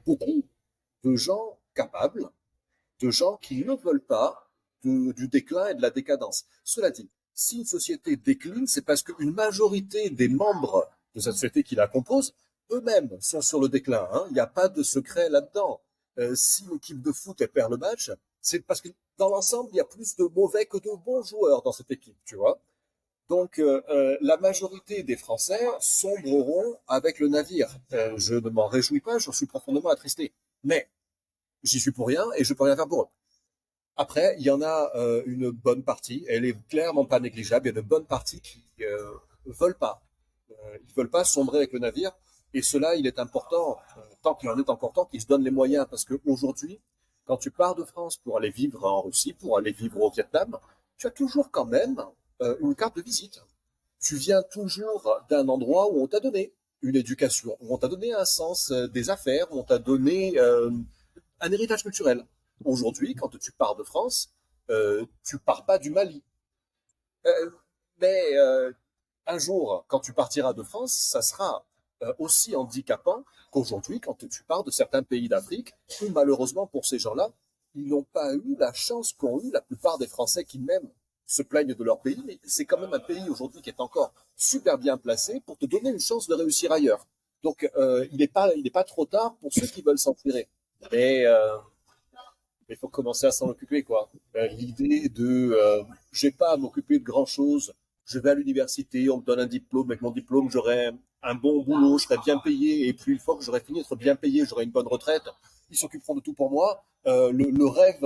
beaucoup de gens capables, de gens qui ne veulent pas du déclin et de la décadence. Cela dit, si une société décline, c'est parce qu'une majorité des membres de cette société qui la compose, eux-mêmes sont sur le déclin. Hein. Il n'y a pas de secret là-dedans. Si l'équipe de foot elle perd le match, c'est parce que dans l'ensemble, il y a plus de mauvais que de bons joueurs dans cette équipe, tu vois. Donc, la majorité des Français sombreront avec le navire. Je ne m'en réjouis pas, j'en suis profondément attristé. Mais j'y suis pour rien et je peux rien faire pour eux. Après, il y en a une bonne partie, elle est clairement pas négligeable, il y a une bonne partie qui veulent pas. Ils veulent pas sombrer avec le navire. Et cela, il est important, tant qu'il en est encore temps, qu'ils se donnent les moyens. Parce qu'aujourd'hui, quand tu pars de France pour aller vivre en Russie, pour aller vivre au Vietnam, tu as toujours quand même une carte de visite. Tu viens toujours d'un endroit où on t'a donné une éducation, où on t'a donné un sens des affaires, où on t'a donné un héritage culturel. Aujourd'hui, quand tu pars de France, tu pars pas du Mali. Euh, mais un jour, quand tu partiras de France, ça sera aussi handicapant qu'aujourd'hui, quand tu pars de certains pays d'Afrique, où malheureusement pour ces gens-là, ils n'ont pas eu la chance qu'ont eu la plupart des Français qui même se plaignent de leur pays, mais c'est quand même un pays aujourd'hui qui est encore super bien placé pour te donner une chance de réussir ailleurs. Donc il n'est pas trop tard pour ceux qui veulent s'en tirer. Mais il faut commencer à s'en occuper, quoi. L'idée de j'ai pas à m'occuper de grand chose, je vais à l'université, on me donne un diplôme, avec mon diplôme, j'aurai un bon boulot, je serai bien payé, et puis une fois que j'aurai fini d'être bien payé, j'aurai une bonne retraite, ils s'occuperont de tout pour moi. Le rêve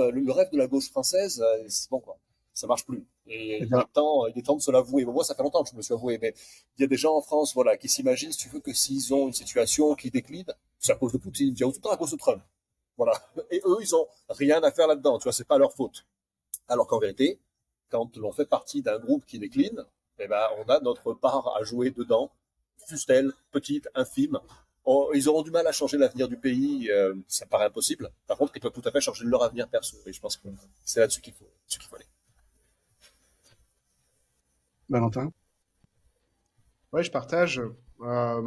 de la gauche française, c'est bon, quoi. Ça marche plus. Et Eh bien, il est temps de se l'avouer. Bon, moi, ça fait longtemps que je me suis avoué, mais il y a des gens en France, voilà, qui s'imaginent, si tu veux, que s'ils ont une situation qui décline, c'est à cause de Poutine, c'est tout le temps à cause de Trump. Voilà. Et eux, ils ont rien à faire là-dedans. Tu vois, c'est pas leur faute. Alors qu'en vérité, quand l'on fait partie d'un groupe qui décline, eh ben, on a notre part à jouer dedans, fût-elle petite, infime. Ils auront du mal à changer l'avenir du pays, ça paraît impossible. Par contre, ils peuvent tout à fait changer leur avenir perso. Et je pense que c'est là-dessus qu'il faut aller. Valentin? Ouais, je partage. Euh,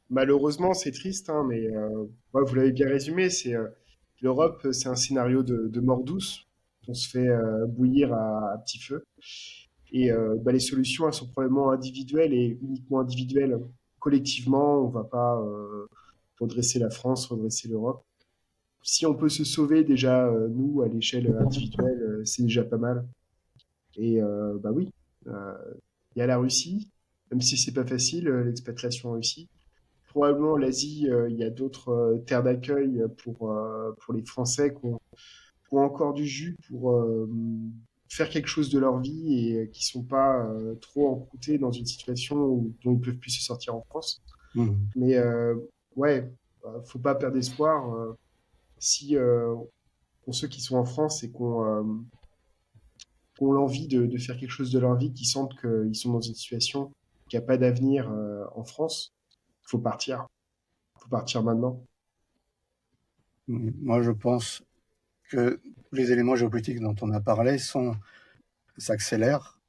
Malheureusement, c'est triste, hein, mais ouais, vous l'avez bien résumé. L'Europe, c'est un scénario de mort douce. On se fait bouillir à petit feu. Et bah, les solutions, elles sont probablement individuelles et uniquement individuelles. Collectivement, on va pas redresser la France, redresser l'Europe. Si on peut se sauver déjà, nous, à l'échelle individuelle, c'est déjà pas mal. Et bah oui, euh, il y a la Russie, même si c'est pas facile, l'expatriation en Russie. Probablement l'Asie, il y a d'autres terres d'accueil pour les Français qui ont encore du jus pour faire quelque chose de leur vie et qui sont pas trop encroutés dans une situation dont ils peuvent plus se sortir en France. Mhm. Mais ouais, faut pas perdre espoir. Si pour ceux qui sont en France et qui ont l'envie de faire quelque chose de leur vie, qui sentent qu'ils sont dans une situation qui a pas d'avenir en France, faut partir. Faut partir maintenant. Moi, je pense que tous les éléments géopolitiques dont on a parlé s'accélèrent.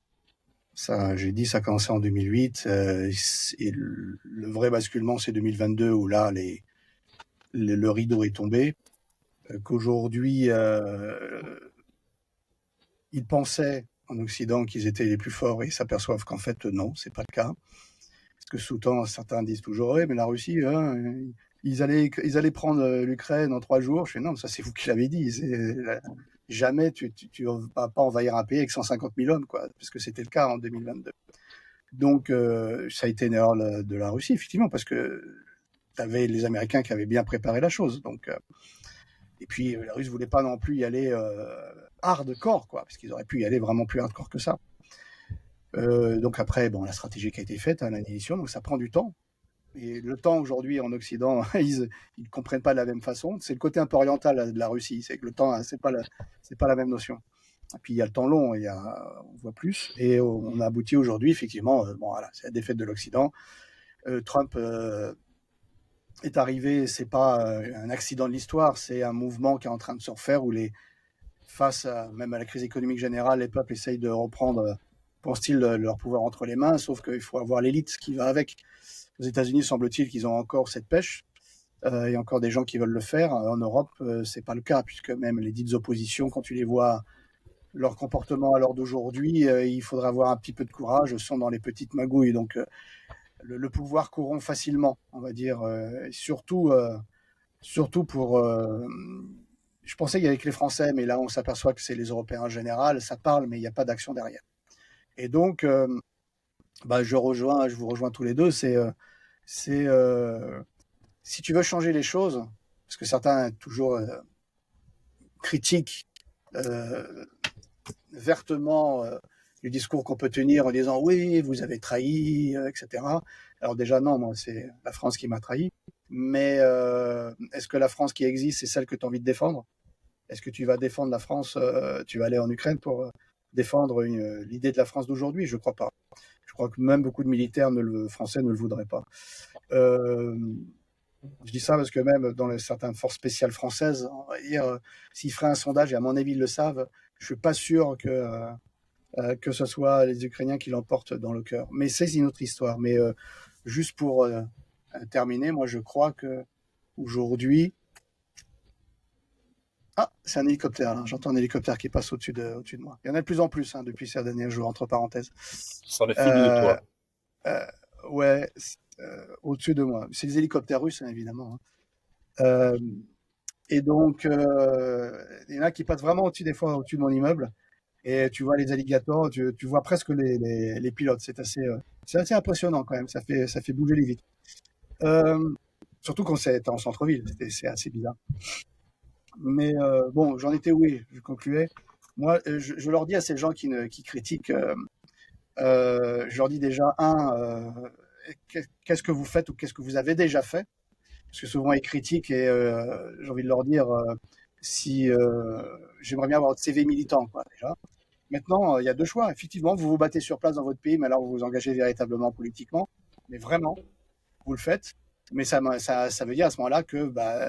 Ça, j'ai dit, ça a commencé en 2008, et le vrai basculement, c'est 2022, où là, le rideau est tombé. Qu'aujourd'hui, ils pensaient en Occident qu'ils étaient les plus forts et ils s'aperçoivent qu'en fait, non, c'est pas le cas. Parce que sous-temps, certains disent toujours, oui, mais la Russie, hein, ils allaient prendre l'Ukraine en 3 jours. Je fais, non, ça c'est vous qui l'avez dit. Jamais tu vas pas envahir un pays avec 150 000 hommes, quoi, parce que c'était le cas en 2022. Donc, ça a été une erreur de la Russie, effectivement, parce que tu avais les Américains qui avaient bien préparé la chose. Donc, et puis, les Russes ne voulaient pas non plus y aller hardcore, quoi, parce qu'ils auraient pu y aller vraiment plus hardcore que ça. Donc après, bon, la stratégie qui a été faite, hein, l'annihilation, donc ça prend du temps. Et le temps aujourd'hui en Occident, ils ne comprennent pas de la même façon. C'est le côté un peu oriental de la Russie, c'est que le temps, c'est pas la même notion. Et puis il y a le temps long, on voit plus, et on a abouti aujourd'hui, effectivement, bon voilà, c'est la défaite de l'Occident. Trump est arrivé, c'est pas un accident de l'histoire, c'est un mouvement qui est en train de se refaire où face même à la crise économique générale, les peuples essayent de reprendre, pensent-ils, leur pouvoir entre les mains, sauf qu'il faut avoir l'élite qui va avec. Aux États-Unis, semble-t-il qu'ils ont encore cette pêche. Il y a encore des gens qui veulent le faire. En Europe, c'est pas le cas, puisque même les dites oppositions, quand tu les vois, leur comportement à l'heure d'aujourd'hui, il faudra avoir un petit peu de courage, sont dans les petites magouilles. Donc, le pouvoir corrompt facilement, on va dire. Surtout pour. Je pensais qu'il y avait que les Français, mais là, on s'aperçoit que c'est les Européens en général. Ça parle, mais il n'y a pas d'action derrière. Et donc, bah, je vous rejoins tous les deux. C'est si tu veux changer les choses, parce que certains toujours critiquent vertement du discours qu'on peut tenir en disant oui, vous avez trahi, etc. Alors déjà non, moi c'est la France qui m'a trahi. Mais est-ce que la France qui existe, c'est celle que tu as envie de défendre? Est-ce que tu vas défendre la France, tu vas aller en Ukraine pour défendre l'idée de la France d'aujourd'hui? Je crois pas. Je crois que même beaucoup de militaires français ne le voudraient pas. Je dis ça parce que même dans certaines forces spéciales françaises, on va dire, s'ils feraient un sondage, et à mon avis ils le savent, je suis pas sûr que ce soit les Ukrainiens qui l'emportent dans le cœur. Mais c'est une autre histoire. Mais juste pour terminer, moi je crois que aujourd'hui, ah, c'est un hélicoptère là. J'entends un hélicoptère qui passe au-dessus de moi. Il y en a de plus en plus depuis ces derniers jours, entre parenthèses. C'en est fini de Euh, toi. ouais, au-dessus de moi. C'est des hélicoptères russes, hein, évidemment. Hein. Et donc, il y en a qui passent vraiment des fois au-dessus de mon immeuble. Et tu vois les alligators, tu vois presque les pilotes. C'est assez impressionnant quand même. Ça fait bouger les vitres. Euh, Surtout quand c'est en centre-ville. C'est assez bizarre. Mais bon, j'en étais où? Je concluais. Moi, je leur dis à ces gens qui critiquent, je leur dis déjà, qu'est-ce que vous faites ou qu'est-ce que vous avez déjà fait? Parce que souvent ils critiquent et j'ai envie de leur dire si j'aimerais bien avoir votre CV militant, quoi, déjà. Maintenant, il y a deux choix. Effectivement, vous vous battez sur place dans votre pays, mais alors vous vous engagez véritablement politiquement. Mais vraiment, vous le faites. Mais ça veut dire à ce moment-là que bah,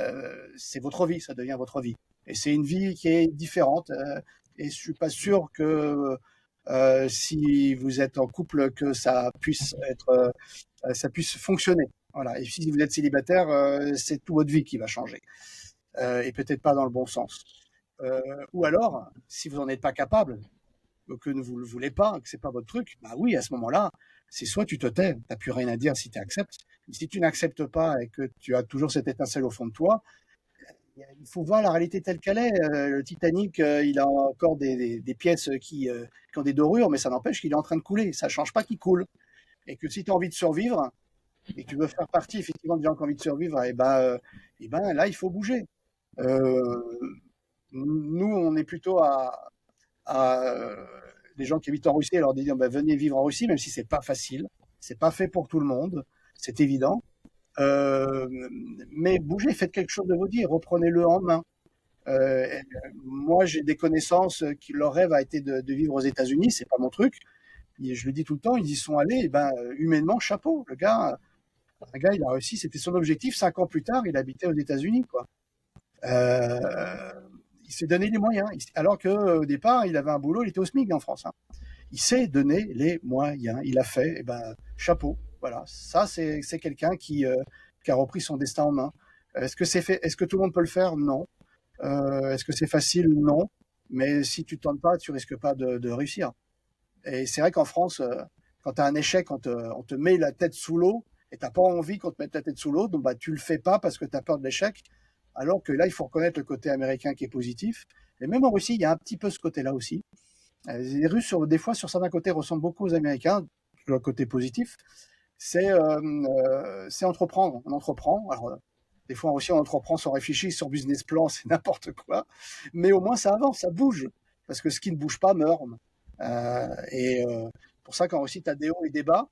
c'est votre vie, ça devient votre vie. Et c'est une vie qui est différente. Et je suis pas sûr que si vous êtes en couple, que ça puisse fonctionner. Voilà. Et si vous êtes célibataire, c'est toute votre vie qui va changer. Et peut-être pas dans le bon sens. Ou alors, si vous n'en êtes pas capable, que vous ne le voulez pas, que c'est pas votre truc, bah oui, à ce moment-là, c'est soit tu te tais, t'as plus rien à dire si tu acceptes. Mais si tu n'acceptes pas et que tu as toujours cette étincelle au fond de toi, il faut voir la réalité telle qu'elle est. Le Titanic, il a encore des pièces qui ont des dorures, mais ça n'empêche qu'il est en train de couler. Ça ne change pas qu'il coule. Et que si tu as envie de survivre et que tu veux faire partie effectivement des gens qui ont envie de survivre, et ben là, il faut bouger. Euh, Nous, on est plutôt à les gens qui habitent en Russie, leur dire ben, venez vivre en Russie, même si c'est pas facile, c'est pas fait pour tout le monde, c'est évident. Euh, mais bougez, faites quelque chose de votre vie, reprenez-le en main. Euh, Moi, j'ai des connaissances qui leur rêve a été de vivre aux États-Unis, c'est pas mon truc. Et je le dis tout le temps, ils y sont allés, et ben humainement, chapeau. Un gars, il a réussi, c'était son objectif. 5 ans plus tard, il habitait aux États-Unis, quoi. Euh, il s'est donné les moyens, alors qu'au départ, il avait un boulot, il était au SMIC en France. Hein. Il s'est donné les moyens, il a fait, et ben, chapeau. Voilà, ça, c'est quelqu'un qui a repris son destin en main. Est-ce que c'est fait? Est-ce que tout le monde peut le faire? Non. Est-ce que c'est facile? Non. Mais si tu ne tentes pas, tu risques pas de réussir. Et c'est vrai qu'en France, quand tu as un échec, on te met la tête sous l'eau et tu n'as pas envie qu'on te mette la tête sous l'eau, donc bah, tu le fais pas parce que tu as peur de l'échec. Alors que là, il faut reconnaître le côté américain qui est positif. Et même en Russie, il y a un petit peu ce côté-là aussi. Les Russes, des fois, sur certains côtés, ressemblent beaucoup aux Américains, le côté positif. C'est entreprendre. On entreprend. Alors, des fois, en Russie, on entreprend sans réfléchir, sur business plan, c'est n'importe quoi. Mais au moins, ça avance, ça bouge. Parce que ce qui ne bouge pas meurt. Et pour ça qu'en Russie, tu as des hauts et des bas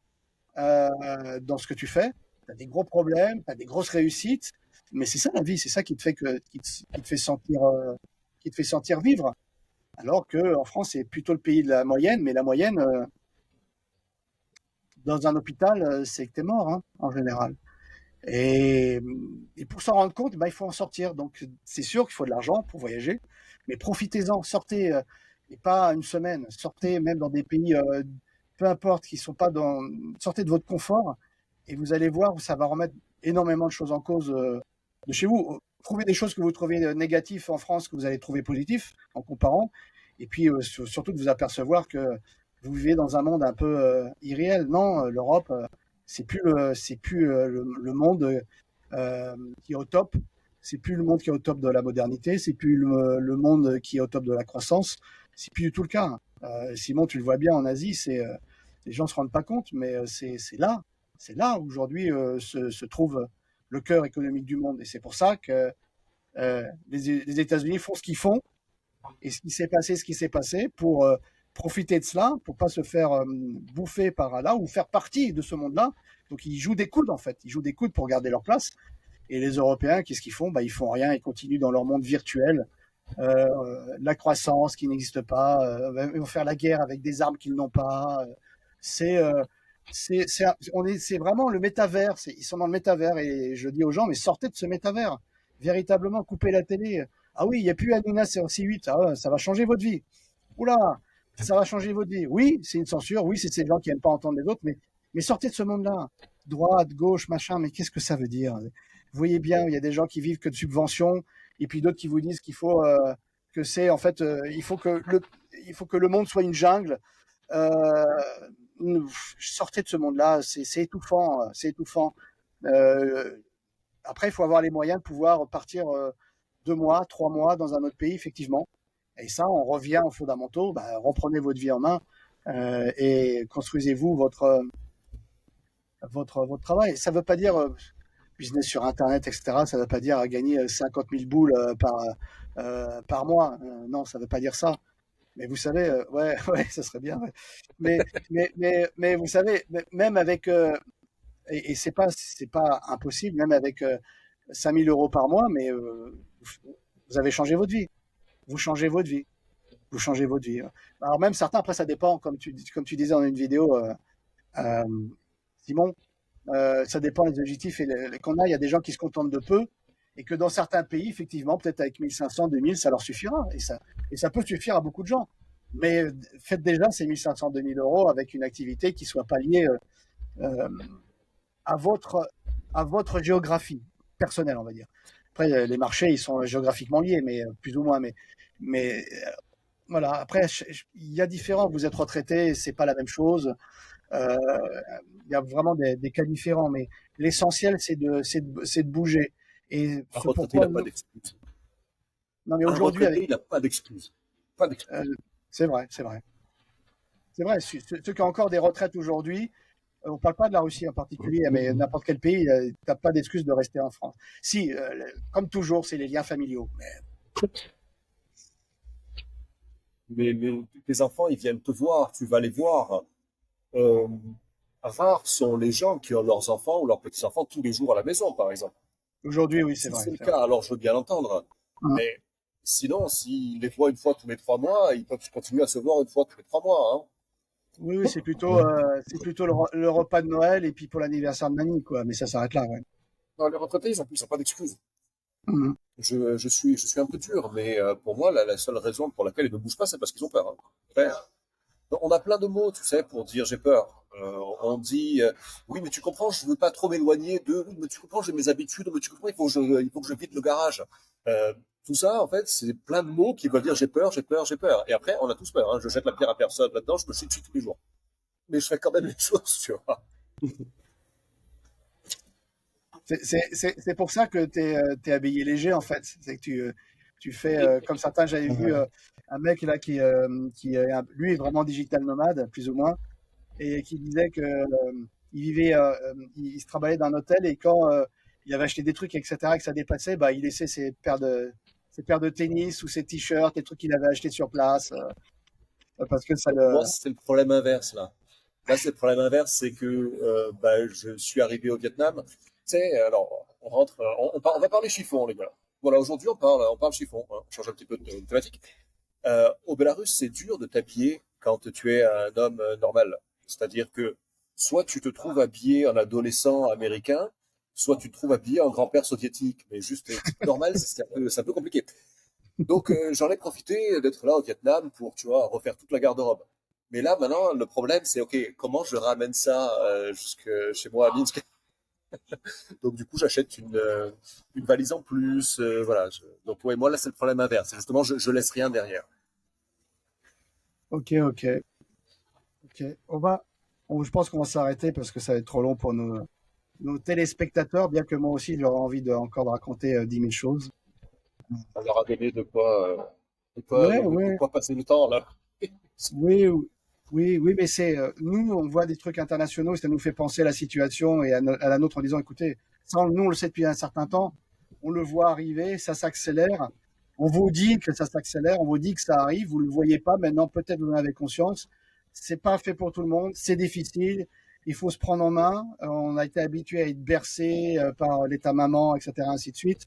dans ce que tu fais. Tu as des gros problèmes, tu as des grosses réussites. Mais c'est ça la vie, c'est ça qui te fait, qui te fait sentir vivre. Alors qu'en France, c'est plutôt le pays de la moyenne, mais la moyenne, dans un hôpital, c'est que tu es mort, hein, en général. Et, et pour s'en rendre compte, bah, il faut en sortir. Donc, c'est sûr qu'il faut de l'argent pour voyager, mais profitez-en, sortez, et pas une semaine, sortez même dans des pays, peu importe, qui sont pas dans. Sortez de votre confort, et vous allez voir, ça va remettre énormément de choses en cause de chez vous. Trouvez des choses que vous trouvez négatives en France que vous allez trouver positives en comparant, et puis surtout de vous apercevoir que vous vivez dans un monde un peu irréel. Non, l'Europe, c'est plus le monde qui est au top. C'est plus le monde qui est au top de la modernité. C'est plus le monde qui est au top de la croissance. C'est plus du tout le cas. Simon, tu le vois bien en Asie, les gens se rendent pas compte, mais c'est là aujourd'hui se trouve le cœur économique du monde. Et c'est pour ça que les États-Unis font ce qu'ils font Et ce qui s'est passé pour profiter de cela, pour pas se faire bouffer par là ou faire partie de ce monde-là. Donc ils jouent des coudes en fait, ils jouent des coudes pour garder leur place. Et les Européens, qu'est-ce qu'ils font? Bah, ils font rien, ils continuent dans leur monde virtuel, la croissance qui n'existe pas, ils vont faire la guerre avec des armes qu'ils n'ont pas. C'est c'est vraiment le métavers. Ils sont dans le métavers et je dis aux gens, mais sortez de ce métavers. Véritablement, coupez la télé. Ah oui, il n'y a plus Hanouna sur C8. Ah ouais, ça va changer votre vie. Oula, ça va changer votre vie. Oui, c'est une censure. Oui, c'est ces gens qui n'aiment pas entendre les autres, mais sortez de ce monde-là. Droite, gauche, machin, mais qu'est-ce que ça veut dire? Vous voyez bien, il y a des gens qui vivent que de subventions et puis d'autres qui vous disent qu'il faut que c'est en fait il faut que le monde soit une jungle. Euh, Sortez de ce monde-là, c'est étouffant, c'est étouffant. Euh, Après, il faut avoir les moyens de pouvoir partir 2 mois, 3 mois dans un autre pays, effectivement. Et ça, on revient aux fondamentaux. Bah, reprenez votre vie en main et construisez-vous votre travail. Ça ne veut pas dire business sur Internet, etc. Ça ne veut pas dire gagner 50 000 boules par mois. Non, ça ne veut pas dire ça. Mais vous savez, ouais, ouais, ça serait bien. Ouais. Mais vous savez, même avec, et c'est pas impossible, même avec 5 000 euros par mois, mais vous avez changé votre vie. Vous changez votre vie. Vous changez votre vie. Alors même certains, après, ça dépend, comme tu disais dans une vidéo, euh, Simon, ça dépend des objectifs qu'on a. Il y a des gens qui se contentent de peu et que dans certains pays, effectivement, peut-être avec 1500, 2000, ça leur suffira. Et ça peut suffire à beaucoup de gens. Mais faites déjà ces 1500, 2000 euros avec une activité qui ne soit pas liée euh, à, à votre géographie personnelle, on va dire. Après, les marchés, ils sont géographiquement liés, mais plus ou moins. Mais voilà. Après, il y a différents. Vous êtes retraité, c'est pas la même chose. Euh, il y a vraiment des cas différents, mais l'essentiel, c'est de bouger. Et Un ce retraité, il pourquoi n'a pas d'excuse. non, mais Un aujourd'hui, retraité, il n'a pas d'excuse. Pas d'excuse. euh, c'est vrai, c'est vrai. C'est vrai, ceux qui ont encore des retraites aujourd'hui, on ne parle pas de la Russie en particulier, mais n'importe quel pays, tu n'as pas d'excuse de rester en France. Si, comme toujours, c'est les liens familiaux. Mais tes enfants, ils viennent te voir, tu vas les voir. Euh, Rares sont les gens qui ont leurs enfants ou leurs petits-enfants tous les jours à la maison, par exemple. Aujourd'hui, oui, c'est Si vrai. c'est le C'est vrai. cas, alors je veux bien l'entendre. Hum. Mais sinon, s'ils les voient une fois tous les 3 mois, ils peuvent continuer à se voir une fois tous les 3 mois, hein. Oui, oui, c'est plutôt le repas de Noël et puis pour l'anniversaire de mamie, quoi. Mais ça s'arrête là, ouais. Non, les retraités, ils n'ont pas d'excuses. Hum. Je suis un peu dur, mais pour moi, la seule raison pour laquelle ils ne bougent pas, c'est parce qu'ils ont peur, hein. Après, on a plein de mots, tu sais, pour dire j'ai peur. On dit oui, mais tu comprends, je veux pas trop m'éloigner de. Oui, mais tu comprends, j'ai mes habitudes. Mais tu comprends, il faut que je vide le garage. Euh, Tout ça, en fait, c'est plein de mots qui veulent dire j'ai peur, j'ai peur, j'ai peur. Et après, on a tous peur, hein. Je jette la pierre à personne là-dedans, je me chie dessus tous les jours. Mais je fais quand même les choses, tu vois. C'est pour ça que tu es habillé léger, en fait. C'est que tu fais, comme certains, j'avais vu un mec là lui est vraiment digital nomade, plus ou moins, et qui disait que il vivait, il se travaillait dans un hôtel et quand il avait acheté des trucs, etc., et que ça dépassait, bah, il laissait ses paires de tennis ou ses t-shirts, les trucs qu'il avait achetés sur place, parce que ça le. Moi, c'est le problème inverse, là. Là, c'est le problème inverse, c'est que bah, je suis arrivé au Vietnam. Tu sais, alors, on rentre, on va parler chiffon, les gars. Voilà, aujourd'hui, on parle chiffon, hein. On change un petit peu de thématique. Au Bélarus, c'est dur de t'habiller quand tu es un homme normal. C'est-à-dire que soit tu te trouves habillé en adolescent américain, soit tu te trouves habillé en grand-père soviétique. Mais juste normal, c'est un peu compliqué. Donc j'en ai profité d'être là au Vietnam pour, tu vois, refaire toute la garde-robe. Mais là, maintenant, le problème, c'est, OK, comment je ramène ça jusque chez moi à Minsk? Donc du coup, j'achète une valise en plus. Voilà. Donc ouais, moi, là, c'est le problème inverse. Justement, je laisse rien derrière. Ok, ok, ok. Je pense qu'on va s'arrêter parce que ça va être trop long pour nos téléspectateurs, bien que moi aussi j'aurais envie encore de raconter 10 000 choses. On leur a donné Ouais, ouais, de quoi passer le temps, là. oui, oui, oui, mais nous, on voit des trucs internationaux, ça nous fait penser à la situation et à la nôtre en disant, écoutez, ça, nous, on le sait depuis un certain temps, on le voit arriver, ça s'accélère, On vous dit que ça s'accélère, on vous dit que ça arrive, vous ne le voyez pas, maintenant peut-être vous en avez conscience. C'est pas fait pour tout le monde, c'est difficile, il faut se prendre en main. On a été habitué à être bercé par l'état-maman, etc., ainsi de suite.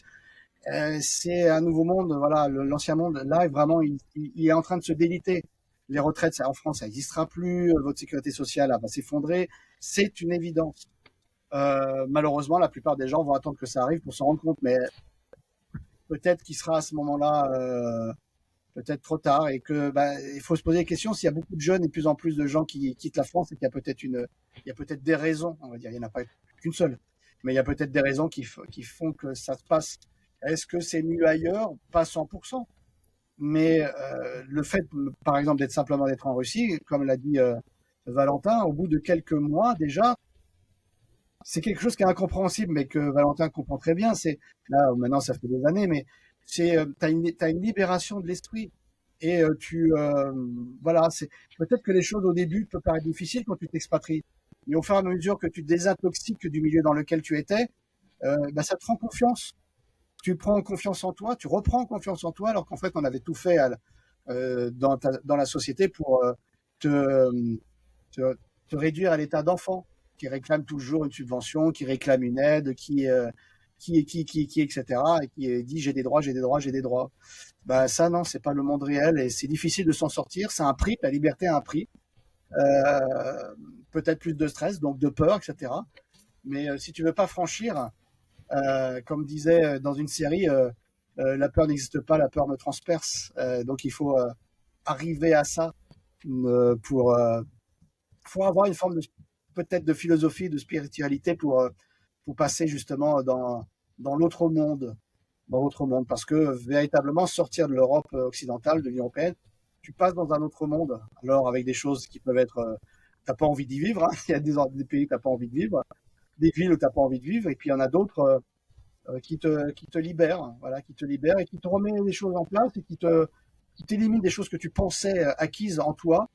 C'est un nouveau monde, voilà, l'ancien monde, là, vraiment, il est en train de se déliter. Les retraites, en France, ça n'existera plus, votre sécurité sociale va s'effondrer, c'est une évidence. Malheureusement, la plupart des gens vont attendre que ça arrive pour s'en rendre compte, mais peut-être qu'il sera à ce moment-là peut-être trop tard et que il faut se poser des questions s'il y a beaucoup de jeunes et de plus en plus de gens qui quittent la France et qu'il y a peut-être des raisons, on va dire, il n'y en a pas qu'une seule, mais il y a peut-être des raisons qui font que ça se passe. Est-ce que c'est mieux ailleurs? Pas 100%. Mais le fait, par exemple, d'être en Russie, comme l'a dit Valentin, au bout de quelques mois déjà, c'est quelque chose qui est incompréhensible, mais que Valentin comprend très bien. C'est là maintenant, ça fait des années, mais t'as une libération de l'esprit et voilà, c'est peut-être que les choses au début peuvent paraître difficiles quand tu t'expatries, mais au fur et à mesure que tu te désintoxiques du milieu dans lequel tu étais, ça te rend confiance. Tu prends confiance en toi, tu reprends confiance en toi, alors qu'en fait, on avait tout fait dans la société pour te, te, te réduire à l'état d'enfant, qui réclame toujours une subvention, qui réclame une aide, etc., et qui dit j'ai des droits, j'ai des droits, j'ai des droits. Ça, non, c'est pas le monde réel et c'est difficile de s'en sortir. C'est un prix, la liberté a un prix. Peut-être plus de stress, donc de peur, etc. Mais si tu veux pas franchir, comme disait dans une série, la peur n'existe pas, la peur me transperce. Donc il faut arriver à ça pour faut avoir une forme de peut-être de philosophie, de spiritualité pour passer justement dans l'autre monde, parce que véritablement sortir de l'Europe occidentale, de l'Union européenne, tu passes dans un autre monde. Alors avec des choses qui peuvent être, t'as pas envie d'y vivre, hein. Il y a des pays où t'as pas envie de vivre, des villes où t'as pas envie de vivre, et puis il y en a d'autres qui te libèrent, voilà, qui te libèrent et qui te remet les choses en place et qui t'élimine des choses que tu pensais acquises en toi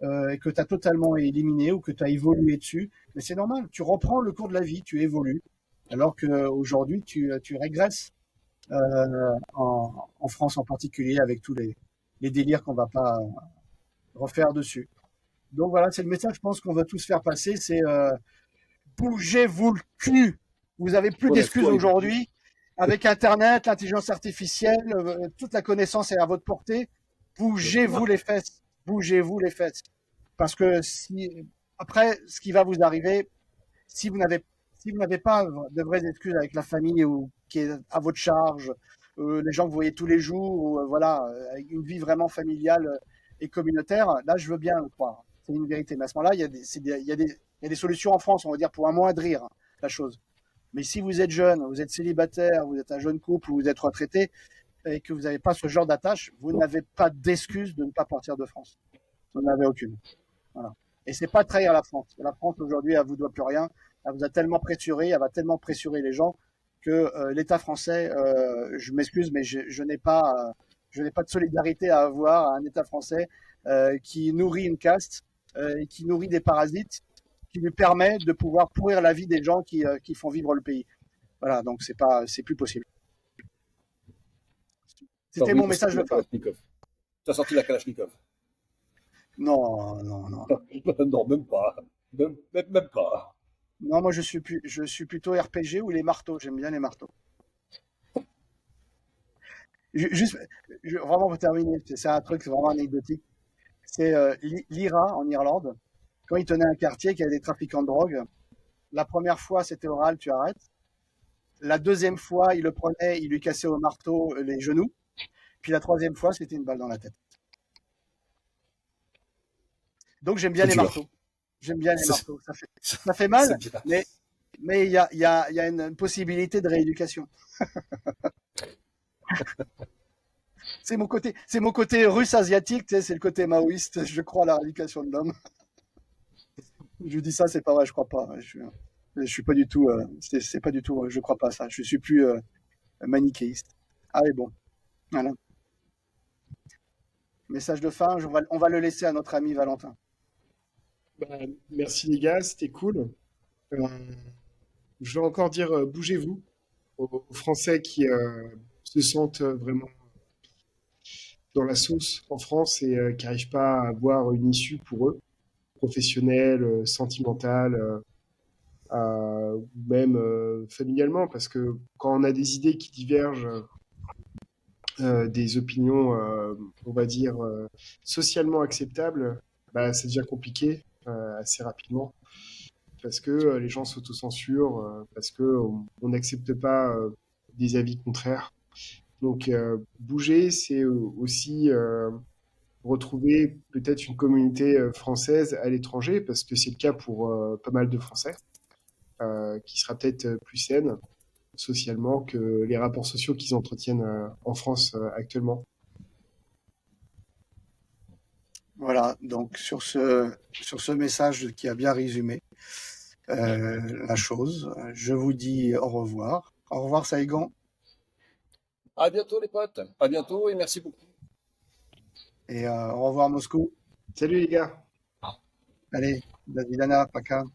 et que tu as totalement éliminé ou que tu as évolué dessus. Mais c'est normal, tu reprends le cours de la vie, tu évolues, alors qu'aujourd'hui, tu régresses en France en particulier avec tous les délires qu'on va pas refaire dessus. Donc voilà, c'est le message, je pense qu'on veut tous faire passer, c'est bougez-vous le cul. Vous avez plus d'excuses aujourd'hui. Avec Internet, l'intelligence artificielle, toute la connaissance est à votre portée. Bougez-vous les fesses. Bougez-vous les fesses. Parce que après, ce qui va vous arriver, si vous n'avez pas de vraies excuses avec la famille ou qui est à votre charge, les gens que vous voyez tous les jours, ou, voilà, avec une vie vraiment familiale et communautaire, là, je veux bien le croire. C'est une vérité. Mais à ce moment-là, il y a des solutions en France, on va dire, pour amoindrir la chose. Mais si vous êtes jeune, vous êtes célibataire, vous êtes un jeune couple ou vous êtes retraité et que vous n'avez pas ce genre d'attache, vous n'avez pas d'excuse de ne pas partir de France. Vous n'en avez aucune. Voilà. Et c'est pas trahir la France. La France aujourd'hui, elle vous doit plus rien. Elle vous a tellement pressuré, elle va tellement pressurer les gens que l'État français, je m'excuse, mais je n'ai pas de solidarité à avoir à un État français qui nourrit une caste et qui nourrit des parasites, qui lui permet de pouvoir pourrir la vie des gens qui font vivre le pays. Voilà, donc c'est plus possible. C'était mon message de fin. Tu as sorti la Kalachnikov? Non, non, non. Non, même pas. Même pas. Non, moi je suis plutôt RPG ou les marteaux. J'aime bien les marteaux. Juste, vraiment pour terminer, c'est un truc vraiment anecdotique. C'est l'IRA en Irlande. Quand il tenait un quartier qui avait des trafiquants de drogue, la première fois c'était oral, tu arrêtes. La deuxième fois, il le prenait, il lui cassait au marteau les genoux. Puis la troisième fois, c'était une balle dans la tête. Donc j'aime bien les marteaux. J'aime bien les marteaux. Ça fait mal, mais il y a une possibilité de rééducation. C'est mon côté russe asiatique, tu sais, c'est le côté maoïste. Je crois à la rééducation de l'homme. Je dis ça, c'est pas vrai, je crois pas. Je suis pas du tout, c'est pas du tout, je crois pas à ça. Je suis plus manichéiste. Allez, bon, voilà. Message de fin, on va le laisser à notre ami Valentin. Merci les gars, c'était cool. Je vais encore dire bougez-vous aux Français qui se sentent vraiment dans la sauce en France et qui n'arrivent pas à avoir une issue pour eux, professionnelle, sentimentale, ou même familialement, parce que quand on a des idées qui divergent des opinions, on va dire, socialement acceptables, bah, ça devient compliqué assez rapidement parce que les gens s'autocensurent, parce que on n'accepte pas des avis contraires. Donc bouger, c'est aussi retrouver peut-être une communauté française à l'étranger, parce que c'est le cas pour pas mal de Français, qui sera peut-être plus saine socialement que les rapports sociaux qu'ils entretiennent en France actuellement. Voilà, donc sur ce message qui a bien résumé la chose, je vous dis au revoir. Au revoir Saïgon À bientôt les potes. À bientôt et merci beaucoup. et au revoir Moscou. Salut les gars! Allez, Davidana, Paka.